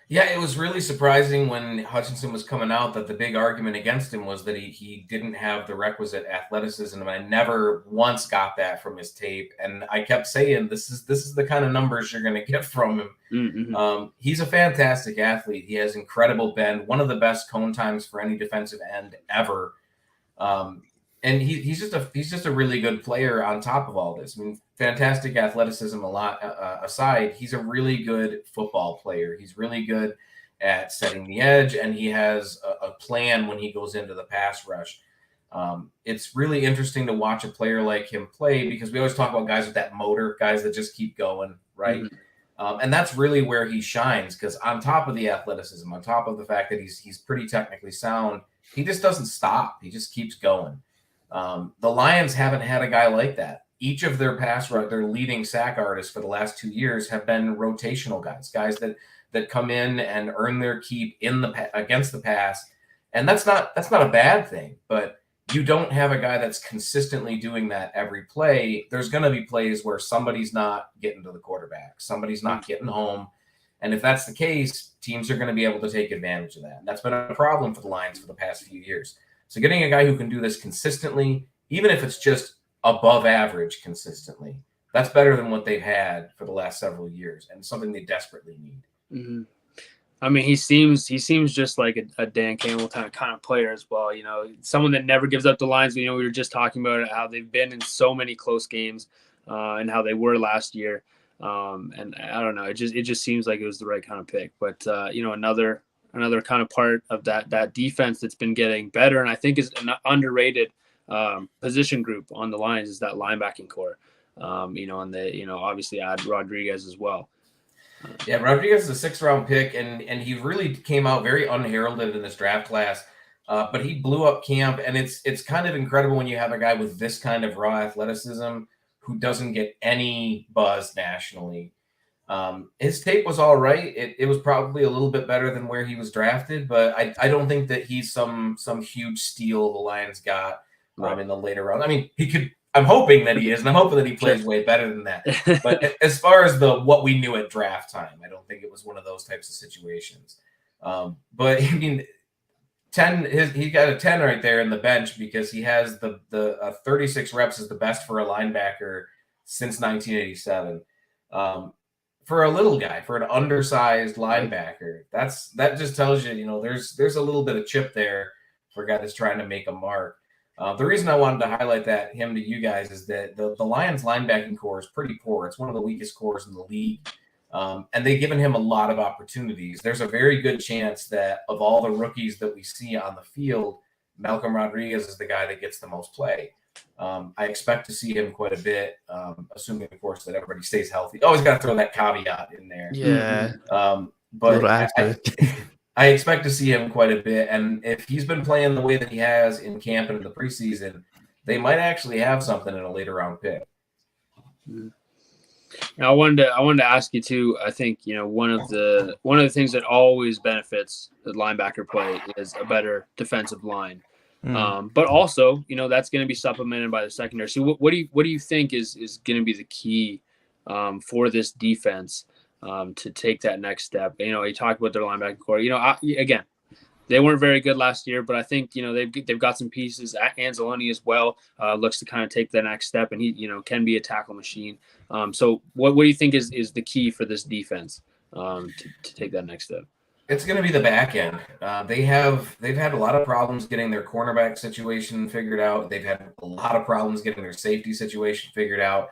Yeah, it was really surprising when Hutchinson was coming out that the big argument against him was that he didn't have the requisite athleticism. And I never once got that from his tape. And I kept saying, this is the kind of numbers you're going to get from him. He's a fantastic athlete. He has incredible bend, one of the best cone times for any defensive end ever. And he's just a really good player on top of all this. I mean, fantastic athleticism aside, he's a really good football player. He's really good at setting the edge, and he has a plan when he goes into the pass rush. It's really interesting to watch a player like him play because we always talk about guys with that motor, guys that just keep going, right? And that's really where he shines because on top of the athleticism, on top of the fact that he's pretty technically sound, he just doesn't stop. He just keeps going. The Lions haven't had a guy like that. Each of their their leading sack artists for the last 2 years have been rotational guys that come in and earn their keep against the pass. And that's not a bad thing, but you don't have a guy that's consistently doing that every play. There's going to be plays where somebody's not getting to the quarterback, somebody's not getting home. And if that's the case, teams are going to be able to take advantage of that. And that's been a problem for the Lions for the past few years. So getting a guy who can do this consistently, even if it's just above average consistently, that's better than what they've had for the last several years, and something they desperately need.
Mm-hmm. I mean, he seems just like a Dan Campbell kind of player as well. You know, someone that never gives up the lines. You know, we were just talking about how they've been in so many close games, and how they were last year. And I don't know, it just seems like it was the right kind of pick. But you know, another kind of part of that defense that's been getting better, and I think is an underrated position group on the Lions is that linebacking core. You know, and they obviously add Rodriguez as well.
Yeah, Rodriguez is a 6th-round pick, and he really came out very unheralded in this draft class. But he blew up camp, and it's kind of incredible when you have a guy with this kind of raw athleticism who doesn't get any buzz nationally. His tape was all right. It was probably a little bit better than where he was drafted, but I don't think that he's some huge steal the Lions got in the later round. I mean, he could. I'm hoping that he is, and I'm hoping that he plays way better than that. But as far as what we knew at draft time, I don't think it was one of those types of situations. But I mean, 10. He got a 10 right there in the bench because he has the 36 reps is the best for a linebacker since 1987. For a little guy, for an undersized linebacker, that just tells you, there's a little bit of chip there for a guy that's trying to make a mark. The reason I wanted to highlight him to you guys is that the Lions linebacking core is pretty poor. It's one of the weakest cores in the league. And they've given him a lot of opportunities. There's a very good chance that of all the rookies that we see on the field, Malcolm Rodriguez is the guy that gets the most play. I expect to see him quite a bit, assuming, of course, that everybody stays healthy. Always got to throw that caveat in there.
Yeah.
But I expect to see him quite a bit. And if he's been playing the way that he has in camp and in the preseason, they might actually have something in a later round pick.
Now, I wanted to ask you too. I think one of the things that always benefits the linebacker play is a better defensive line. But also, that's going to be supplemented by the secondary. So what do you think is going to be the key for this defense to take that next step? You talked about their linebacking core. Again, they weren't very good last year, but I think they've got some pieces. Anzalone as well looks to kind of take the next step, and he can be a tackle machine. So what do you think is the key for this defense to take that next step?
It's going to be the back end. They've had a lot of problems getting their cornerback situation figured out. They've had a lot of problems getting their safety situation figured out.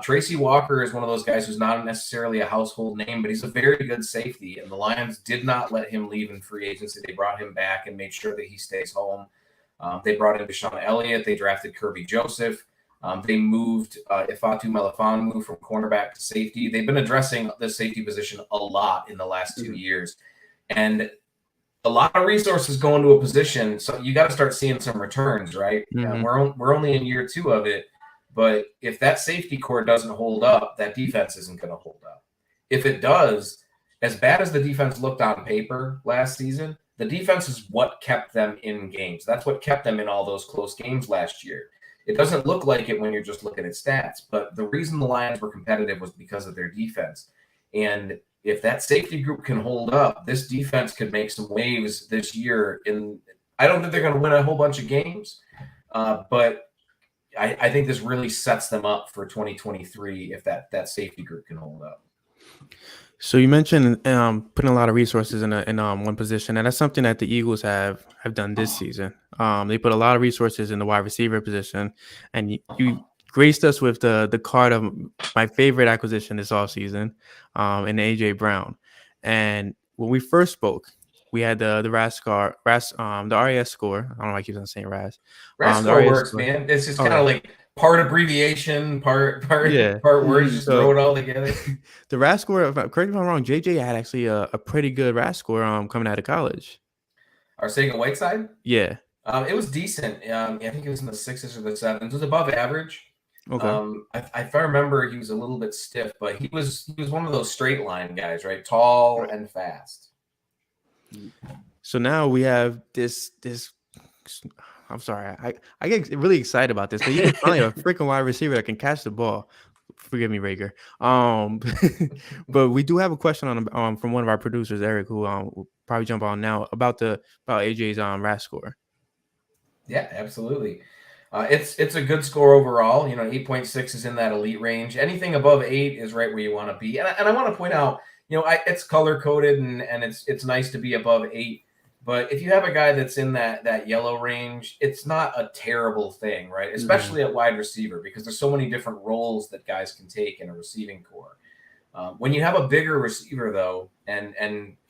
Tracy Walker is one of those guys who's not necessarily a household name, but he's a very good safety, and the Lions did not let him leave in free agency. They brought him back and made sure that he stays home. They brought in Deshaun Elliott. They drafted Kirby Joseph. They moved Ifeatu Melifonwu from cornerback to safety. They've been addressing the safety position a lot in the last 2 years. And a lot of resources go into a position, so you got to start seeing some returns, right?
Mm-hmm.
We're only in year 2 of it, but if that safety core doesn't hold up, that defense isn't going to hold up. If it does, as bad as the defense looked on paper last season, the defense is what kept them in games. That's what kept them in all those close games last year. It doesn't look like it when you're just looking at stats, but the reason the Lions were competitive was because of their defense. And if that safety group can hold up, this defense could make some waves this year. I don't think they're going to win a whole bunch of gains, but I think this really sets them up for 2023 if that safety group can hold up.
So you mentioned putting a lot of resources in one position, and that's something that the Eagles have done this season. They put a lot of resources in the wide receiver position, and you graced us with the card of my favorite acquisition this offseason, in AJ Brown. And when we first spoke, we had the RAS score, the RAS score. I don't know why I keep on saying RAS.
RAS score works, man. It's just kind of like part abbreviation, part words, just throw it all together.
The RAS score, correct me if I'm wrong, JJ had actually a pretty good RAS score coming out of college.
Arcega-Whiteside?
Yeah.
It was decent. I think it was in the 6s or the 7s. It was above average.
Okay.
If I remember, he was a little bit stiff, but he was one of those straight line guys, right? Tall and fast.
So now we have this. I'm sorry, I get really excited about this. But you finally have a freaking wide receiver that can catch the ball. Forgive me, Rager. But we do have a question on from one of our producers, Eric, who will probably jump on now about AJ's RAS score.
Yeah, absolutely. It's a good score overall. 8.6 is in that elite range. Anything above 8 is right where you want to be. And I want to point out, it's color coded and it's nice to be above 8. But if you have a guy that's in that yellow range, it's not a terrible thing, right? Especially at wide receiver, because there's so many different roles that guys can take in a receiving core. When you have a bigger receiver, though, and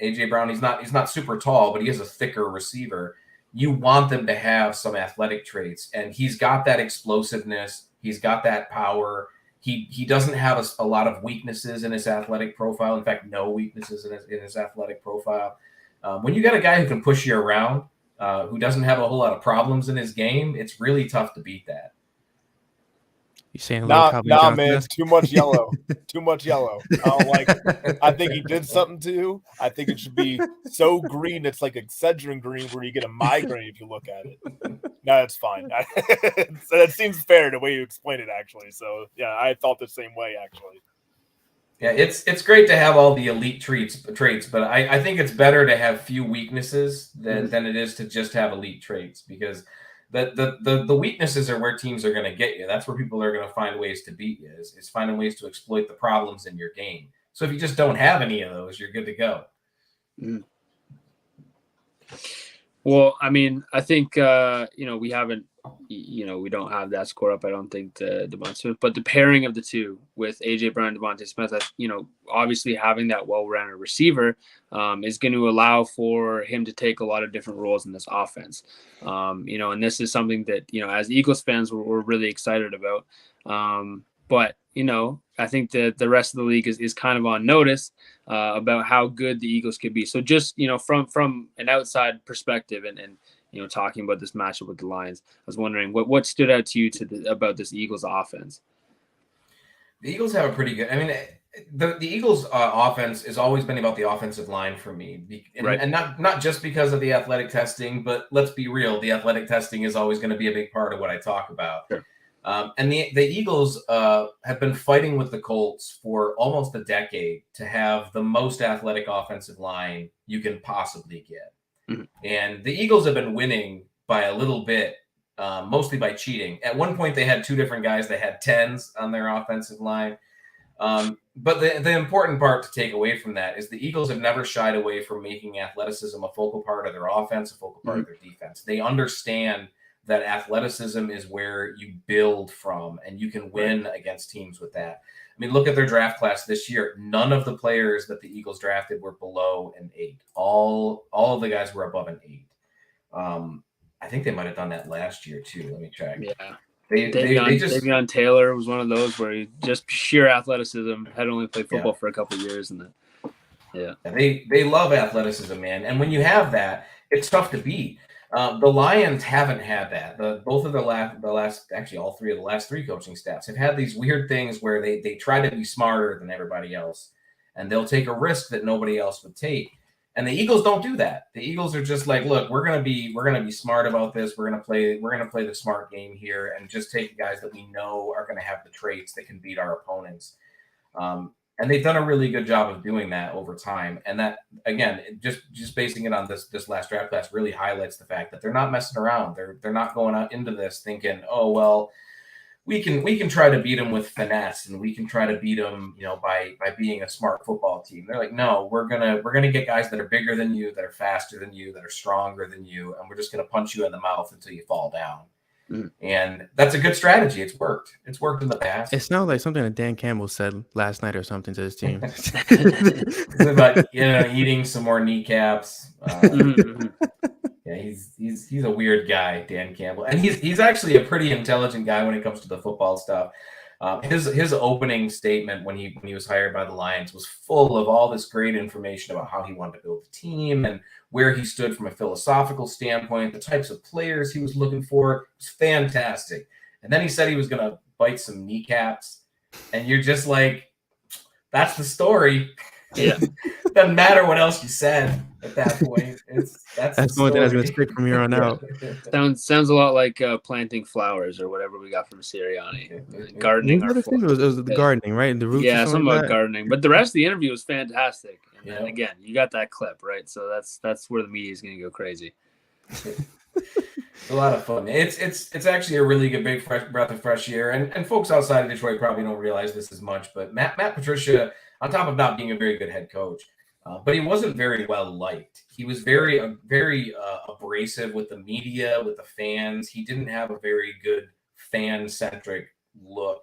AJ Brown, he's not super tall, but he is a thicker receiver. You want them to have some athletic traits, and he's got that explosiveness. He's got that power. He doesn't have a lot of weaknesses in his athletic profile. In fact, no weaknesses in his athletic profile. When you got a guy who can push you around, who doesn't have a whole lot of problems in his game, it's really tough to beat that.
You saying
nah, man, too much yellow. Too much yellow. I don't like it. I think he did something too. I think it should be so green it's like Excedrin green where you get a migraine if you look at it. No, it's fine. That seems fair the way you explain it, actually. So yeah, I thought the same way, actually.
Yeah, it's great to have all the elite traits, but I think it's better to have few weaknesses than it is to just have elite traits, because the weaknesses are where teams are going to get you. That's where people are going to find ways to beat you, is finding ways to exploit the problems in your game. So if you just don't have any of those, you're good to go.
Well, I mean, I think we haven't, we don't have that score up. I don't think Devontae Smith, but the pairing of the two with AJ Brown and Devontae Smith, obviously having that well-rounded receiver is going to allow for him to take a lot of different roles in this offense. And this is something that as Eagles fans we're really excited about. But I think that the rest of the league is kind of on notice about how good the Eagles could be. So just from an outside perspective and talking about this matchup with the Lions, I was wondering what stood out to you about this Eagles offense.
The Eagles have a pretty good. I mean, the Eagles offense has always been about the offensive line for me, and not just because of the athletic testing, but let's be real, the athletic testing is always going to be a big part of what I talk about.
Sure.
And the Eagles have been fighting with the Colts for almost a decade to have the most athletic offensive line you can possibly get. Mm-hmm. And the Eagles have been winning by a little bit, mostly by cheating. At one point, they had two different guys that had 10s on their offensive line. But the important part to take away from that is the Eagles have never shied away from making athleticism a focal part of their offense, a focal part of their defense. They understand that athleticism is where you build from, and you can win against teams with that. I mean, look at their draft class this year. None of the players that the Eagles drafted were below an 8. All of the guys were above an 8. I think they might have done that last year too. Let me check.
Yeah.
Davion
Taylor was one of those where he just sheer athleticism, had only played football for a couple of years, and
they love athleticism, man. And when you have that, it's tough to beat. The Lions haven't had that. All three of the last 3 coaching staffs have had these weird things where they try to be smarter than everybody else, and they'll take a risk that nobody else would take. And the Eagles don't do that. The Eagles are just like, look, we're gonna be smart about this. We're gonna play the smart game here, and just take guys that we know are gonna have the traits that can beat our opponents. And they've done a really good job of doing that over time. And that, again, just basing it on this last draft class really highlights the fact that they're not messing around. They're not going out into this thinking, oh, well, we can try to beat them with finesse, and we can try to beat them, by being a smart football team. They're like, no, we're gonna get guys that are bigger than you, that are faster than you, that are stronger than you, and we're just gonna punch you in the mouth until you fall down. And that's a good strategy. It's worked. It's worked in the past.
It sounds like something that Dan Campbell said last night or something to his team.
It's about eating some more kneecaps. Yeah, he's a weird guy, Dan Campbell, and he's actually a pretty intelligent guy when it comes to the football stuff. His opening statement when he was hired by the Lions was full of all this great information about how he wanted to build the team and where he stood from a philosophical standpoint, the types of players he was looking for. It was fantastic. And then he said he was going to bite some kneecaps, and you're just like, that's the story.
Yeah.
Doesn't matter what else you said at that point. That's
the only thing that's going to stick from here on out.
Sounds a lot like planting flowers or whatever we got from Sirianni. Gardening.
It was the gardening, right? The roots.
Yeah, something about gardening. But the rest of the interview was fantastic. And again, you got that clip, right? So that's where the media is going to go crazy.
a lot of fun. It's actually a really good big breath of fresh air. And folks outside of Detroit probably don't realize this as much, but Matt Patricia, on top of not being a very good head coach, but he wasn't very well liked. He was very abrasive with the media, with the fans. He didn't have a very good fan-centric look.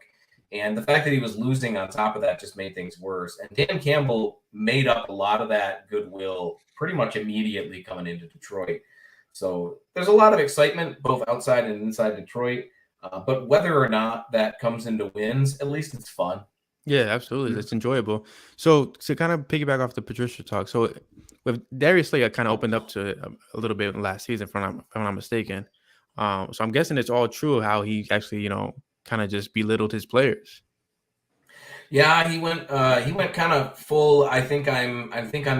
And the fact that he was losing on top of that just made things worse. And Dan Campbell made up a lot of that goodwill pretty much immediately coming into Detroit. So there's a lot of excitement both outside and inside Detroit. But whether or not that comes into wins, at least it's fun.
Yeah, absolutely. It's enjoyable. So to kind of piggyback off the Patricia talk, so with Darius Slay, I kind of opened up to it a little bit last season, if I'm not mistaken. So I'm guessing it's all true how he actually, kind of just belittled his players.
Yeah, he went kind of full. I think I'm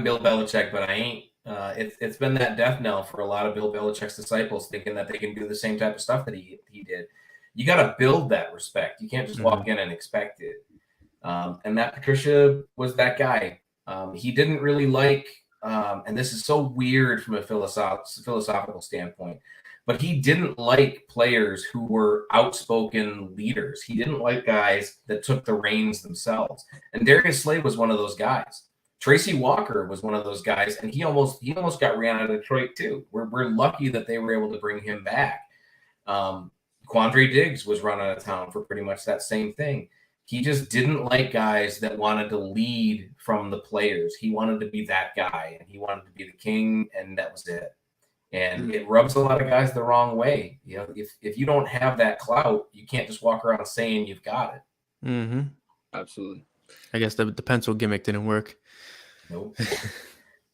Bill Belichick, but I ain't. It's been that death knell for a lot of Bill Belichick's disciples, thinking that they can do the same type of stuff that he did. You got to build that respect. You can't just walk in and expect it. And Matt Patricia was that guy. He didn't really like, and this is so weird from a philosophical standpoint, but he didn't like players who were outspoken leaders. He didn't like guys that took the reins themselves. And Darius Slay was one of those guys. Tracy Walker was one of those guys, and he almost got ran out of Detroit too. We're lucky that they were able to bring him back. Quandre Diggs was run out of town for pretty much that same thing. He just didn't like guys that wanted to lead from the players. He wanted to be that guy, and he wanted to be the king, and that was it. And it rubs a lot of guys the wrong way. If you don't have that clout, you can't just walk around saying you've got it.
Mm-hmm.
Absolutely.
I guess the pencil gimmick didn't work.
Nope.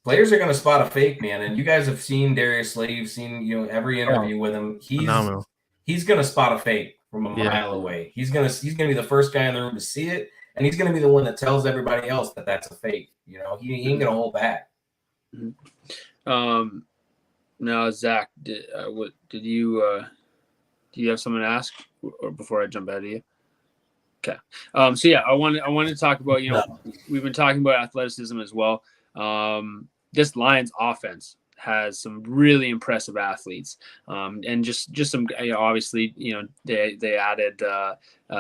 Players are going to spot a fake, man. And you guys have seen Darius Slay. You've seen every interview with him.
Phenomenal.
He's going to spot a fake from a mile away. He's gonna be the first guy in the room to see it, and he's gonna be the one that tells everybody else that that's a fake. He ain't gonna hold back.
Now, Zach, did you have someone to ask, or before I jump ahead of you? Okay. So yeah, I wanted to talk about we've been talking about athleticism as well. This Lions offense has some really impressive athletes, and just some obviously they added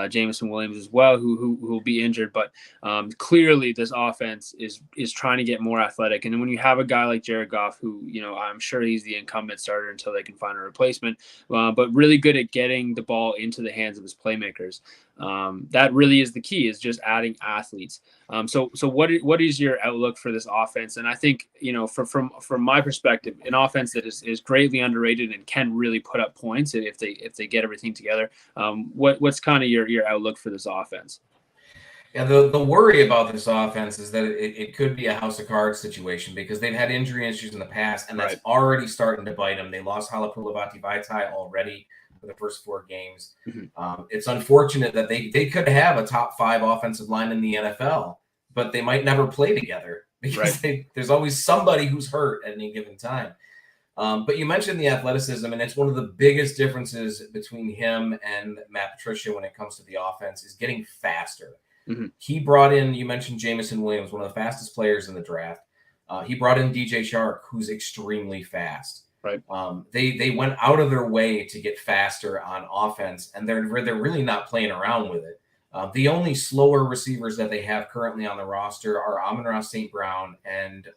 Jameson Williams as well, who will be injured, but clearly this offense is trying to get more athletic. And when you have a guy like Jared Goff, who I'm sure he's the incumbent starter until they can find a replacement, but really good at getting the ball into the hands of his playmakers. That really is the key, is just adding athletes. So what is your outlook for this offense? And I think, from my perspective, an offense that is greatly underrated and can really put up points if they get everything together. What's kind of your outlook for this offense?
Yeah, the worry about this offense is that it could be a house of cards situation, because they've had injury issues in the past, and that's already starting to bite them. They lost Halapoulivaati Vaitai already for the first 4 games. Mm-hmm. It's unfortunate that they could have a top 5 offensive line in the NFL, but they might never play together because there's always somebody who's hurt at any given time. But you mentioned the athleticism, and it's one of the biggest differences between him and Matt Patricia when it comes to the offense is getting faster. Mm-hmm. He brought in, you mentioned Jameson Williams, one of the fastest players in the draft. He brought in DJ Chark, who's extremely fast. Right. They went out of their way to get faster on offense, and they're really not playing around with it. The only slower receivers that they have currently on the roster are Amon-Ra St. Brown and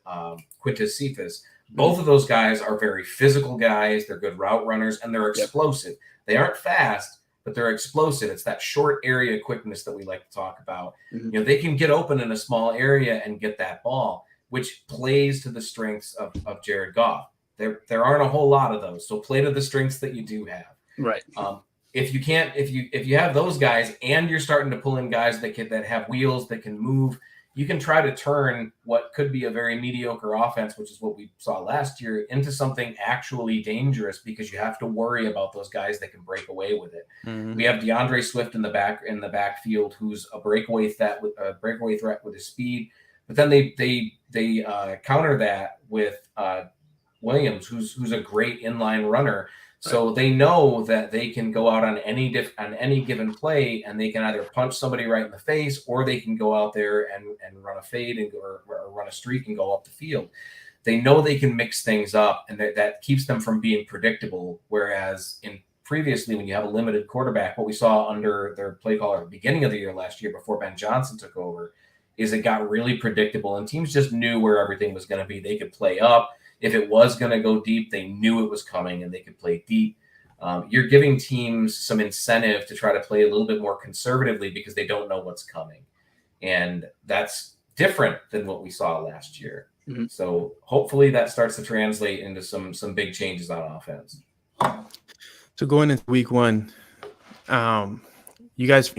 Quintus Cephas. Both of those guys are very physical guys. They're good route runners, and they're explosive. Yep. They aren't fast, but they're explosive. It's that short area quickness that we like to talk about. Mm-hmm. They can get open in a small area and get that ball, which plays to the strengths of Jared Goff. There aren't a whole lot of those, so play to the strengths that you do have. Right. If you have those guys, and you're starting to pull in guys that have wheels that can move, you can try to turn what could be a very mediocre offense, which is what we saw last year, into something actually dangerous, because you have to worry about those guys that can break away with it. Mm-hmm. We have DeAndre Swift in the backfield, who's a breakaway threat with his speed, but then they counter that with Williams, who's a great inline runner. So they know that they can go out on any given play, and they can either punch somebody right in the face, or they can go out there and run a fade or run a streak and go up the field. they know they can mix things up, and that keeps them from being predictable. Whereas in previously, when you have a limited quarterback, what we saw under their play caller at the beginning of the year last year before Ben Johnson took over is it got really predictable, and teams just knew where everything was going to be. They could play up. If it was going to go deep, they knew it was coming, and they could play deep. You're giving teams some incentive to try to play a little bit more conservatively because they don't know what's coming. And that's different than what we saw last year. Mm-hmm. So hopefully that starts to translate into some big changes on offense.
So going into week one, you guys,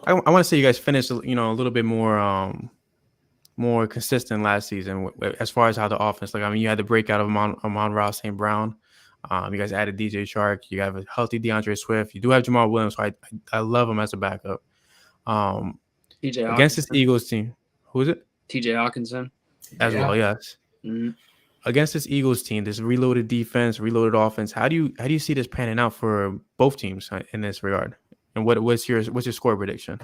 I want to say you guys finished, a little bit more consistent last season as far as how the offense. Like, I mean, you had the breakout of Amon-Ra St. Brown. You guys added DJ Shark. You have a healthy DeAndre Swift. You do have Jamal Williams, so I love him as a backup. Against this Eagles team, who is it?
TJ Hawkinson.
As well, yes. Mm-hmm. Against this Eagles team, this reloaded defense, reloaded offense, how do you see this panning out for both teams in this regard? And what's your score prediction?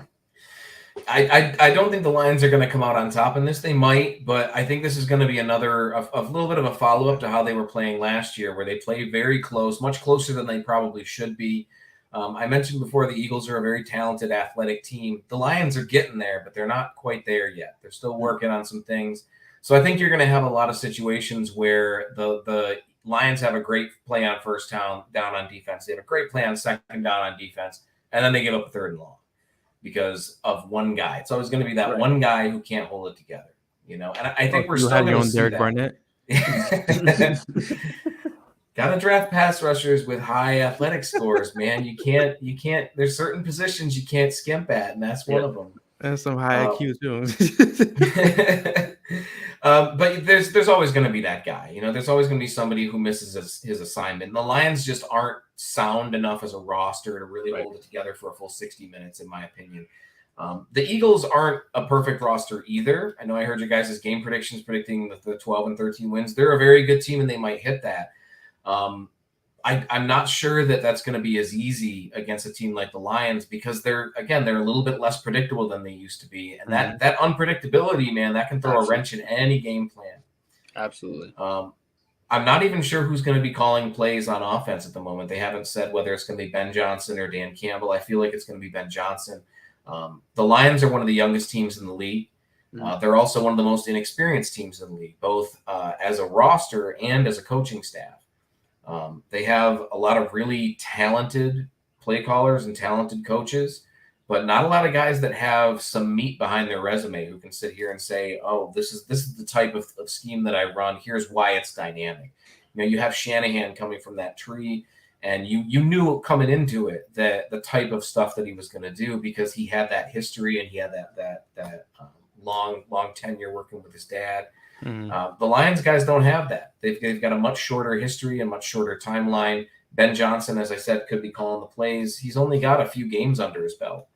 I don't think the Lions are going to come out on top in this. They might, but I think this is going to be a little bit of a follow-up to how they were playing last year, where they play very close, much closer than they probably should be. I mentioned before the Eagles are a very talented, athletic team. The Lions are getting there, but they're not quite there yet. They're still working on some things. So I think you're going to have a lot of situations where the Lions have a great play on first down on defense. They have a great play on second down on defense, and then they give up a third and long because of one guy. It's always going to be that one guy who can't hold it together, And I think we're still going to see
Derek
that.
Barnett.
Got to draft pass rushers with high athletic scores, man. You can't. There's certain positions you can't skimp at, and that's one of them.
And some high IQ too.
But there's always going to be that guy. There's always going to be somebody who misses his assignment. And the Lions just aren't sound enough as a roster to really hold it together for a full 60 minutes, in my opinion. The Eagles aren't a perfect roster either. I know I heard you guys' game predictions predicting the 12 and 13 wins. They're a very good team, and they might hit that. I'm not sure that that's going to be as easy against a team like the Lions because they're a little bit less predictable than they used to be. And that unpredictability, man, that can throw a wrench in any game plan.
Absolutely.
I'm not even sure who's going to be calling plays on offense at the moment. They haven't said whether it's going to be Ben Johnson or Dan Campbell. I feel like it's going to be Ben Johnson. The Lions are one of the youngest teams in the league. They're also one of the most inexperienced teams in the league, both as a roster and as a coaching staff. They have a lot of really talented play callers and talented coaches, but not a lot of guys that have some meat behind their resume who can sit here and say, oh, this is the type of scheme that I run. Here's why it's dynamic. You have Shanahan coming from that tree, and you knew coming into it that the type of stuff that he was going to do because he had that history and he had that long tenure working with his dad. The Lions guys don't have that. They've got a much shorter history and much shorter timeline. Ben Johnson, as I said, could be calling the plays. He's only got a few games under his belt,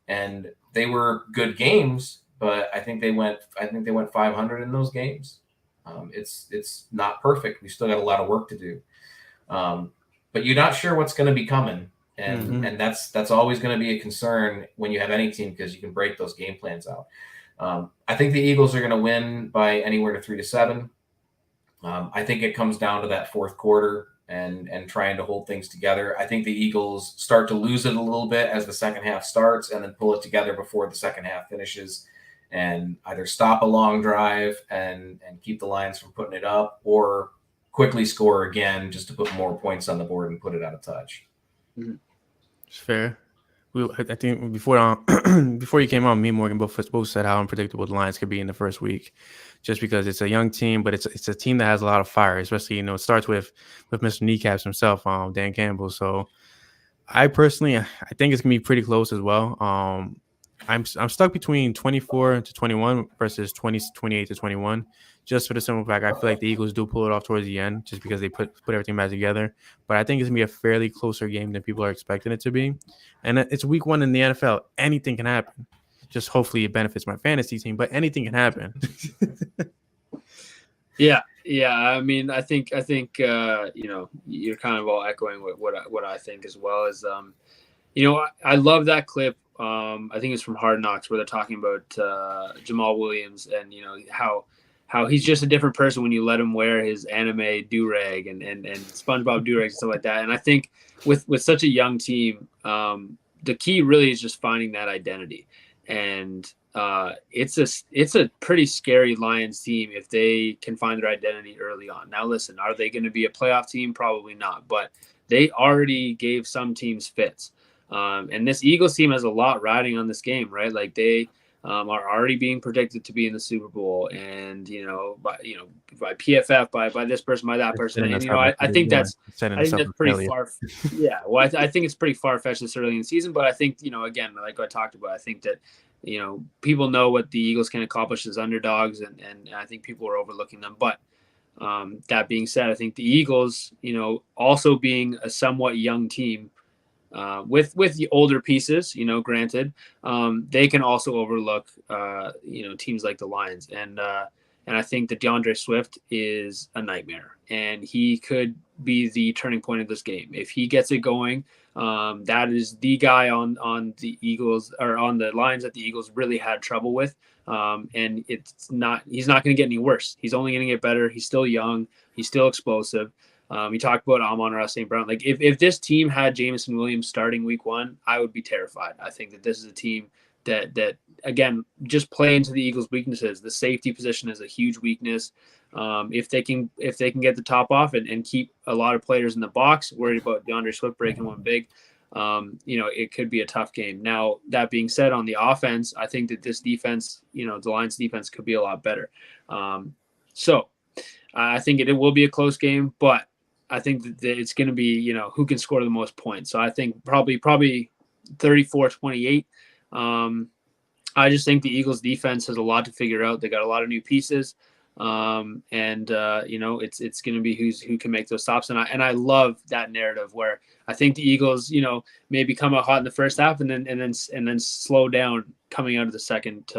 and they were good games. But I think they went 500 in those games. It's not perfect. We still got a lot of work to do. But you're not sure what's going to be coming, and that's always going to be a concern when you have any team because you can break those game plans out. I think the Eagles are going to win by anywhere to 3-7. I think it comes down to that fourth quarter and trying to hold things together. I think the Eagles start to lose it a little bit as the second half starts and then pull it together before the second half finishes and either stop a long drive and keep the Lions from putting it up or quickly score again just to put more points on the board and put it out of touch.
It's fair. I think before you came on, me and Morgan both said how unpredictable the Lions could be in the first week, just because it's a young team, but it's a team that has a lot of fire. Especially it starts with Mr. Kneecaps himself, Dan Campbell. So I personally think it's gonna be pretty close as well. I'm stuck between 24-21 versus 28-21, just for the simple fact I feel like the Eagles do pull it off towards the end, just because they put everything back together. But I think it's gonna be a fairly closer game than people are expecting it to be. And it's week one in the NFL. Anything can happen. Just hopefully it benefits my fantasy team, but anything can happen.
Yeah. I mean, I think you're kind of all echoing what I think as well. Is I love that clip. I think it's from Hard Knocks where they're talking about Jamal Williams and how how he's just a different person when you let him wear his anime do-rag and SpongeBob do-rags and stuff like that. And I think with such a young team, the key really is just finding that identity. And it's a pretty scary Lions team if they can find their identity early on. Now, listen, are they going to be a playoff team? Probably not, but they already gave some teams fits. And this Eagles team has a lot riding on this game, right? Like they are already being predicted to be in the Super Bowl, and by PFF, by this person, by that person, and I think that's pretty far. Yeah, well, I think it's pretty far fetched this early in the season, but I think again, like I talked about, I think that people know what the Eagles can accomplish as underdogs, and I think people are overlooking them. But that being said, I think the Eagles, also being a somewhat young team. With the older pieces, granted, they can also overlook, teams like the Lions. And I think that DeAndre Swift is a nightmare, and he could be the turning point of this game. If he gets it going, that is the guy on the Eagles or on the Lions that the Eagles really had trouble with. And he's not going to get any worse. He's only going to get better. He's still young. He's still explosive. You talked about Amon-Ra St. Brown. Like if this team had Jameson Williams starting week 1, I would be terrified. I think that this is a team that again, just play into the Eagles' weaknesses. The safety position is a huge weakness. If they can get the top off and keep a lot of players in the box, worried about DeAndre Swift breaking one big, it could be a tough game. Now, that being said, on the offense, I think that this defense, the Lions defense could be a lot better. So I think it will be a close game, but I think that it's going to be, who can score the most points. So I think probably 34-28. I just think the Eagles defense has a lot to figure out. They got a lot of new pieces. It's going to be who can make those stops. And I love that narrative where I think the Eagles, maybe come out hot in the first half and then slow down coming out of the second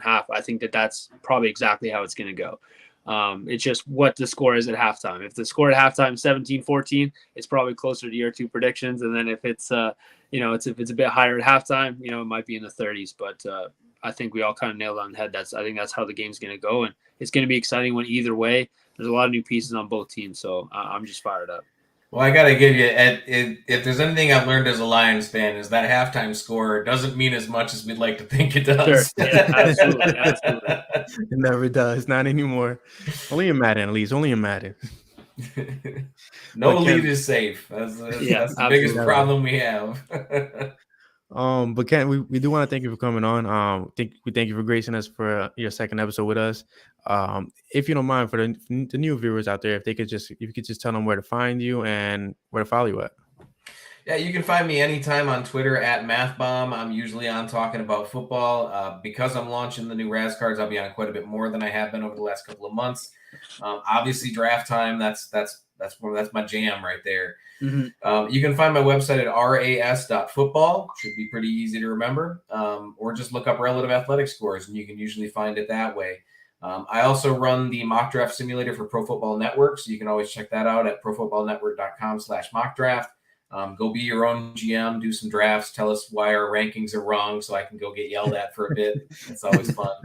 half. I think that's probably exactly how it's going to go. It's just what the score is at halftime. If the score at halftime is 17-14, it's probably closer to your two predictions. And then if it's if it's a bit higher at halftime, it might be in the 30s. But I think we all kind of nailed it on the head. I think that's how the game's going to go, and it's going to be exciting when either way. There's a lot of new pieces on both teams, so I'm just fired up.
Well, I got to give you, if there's anything I've learned as a Lions fan, is that halftime score doesn't mean as much as we'd like to think it does.
Sure. Yeah, absolutely.
It never does. Not anymore. Only in Madden, at least. Only in Madden.
No lead is safe. That's the biggest problem we have.
But Kent, we do want to thank you for coming on. We thank you for gracing us for your second episode with us. If you don't mind, for the new viewers out there, if you could just tell them where to find you and where to follow you at.
Yeah, you can find me anytime on Twitter at MathBomb. I'm usually on talking about football. Because I'm launching the new Raz cards, I'll be on quite a bit more than I have been over the last couple of months. Obviously, draft time, that's my jam right there.
Mm-hmm.
You can find my website at ras.football. Should be pretty easy to remember. Or just look up relative athletic scores, and you can usually find it that way. I also run the mock draft simulator for Pro Football Network, so you can always check that out at profootballnetwork.com/mockdraft. Go be your own GM, do some drafts, tell us why our rankings are wrong so I can go get yelled at for a bit. It's always fun.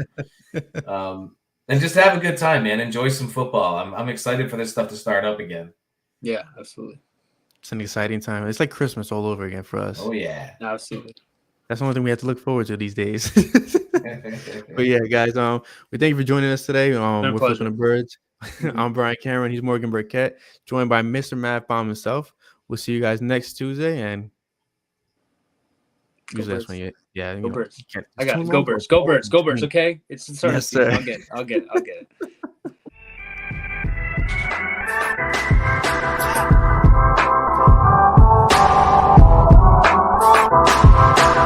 And just have a good time, man. Enjoy some football. I'm excited for this stuff to start up again.
Yeah, absolutely.
It's an exciting time. It's like Christmas all over again for us.
Oh, yeah.
Absolutely.
That's the only thing we have to look forward to these days. But yeah, guys, we thank you for joining us today. We're Flipping the Birds. I'm Brian Cameron. He's Morgan Burkett, joined by Mr. Math Bomb himself. We'll see you guys next Tuesday. And use this one. Yeah.
Go Birds. I got it. Go Birds. Go Birds. Go Birds. Okay. It's starting.
Yes, sir.
I'll get it.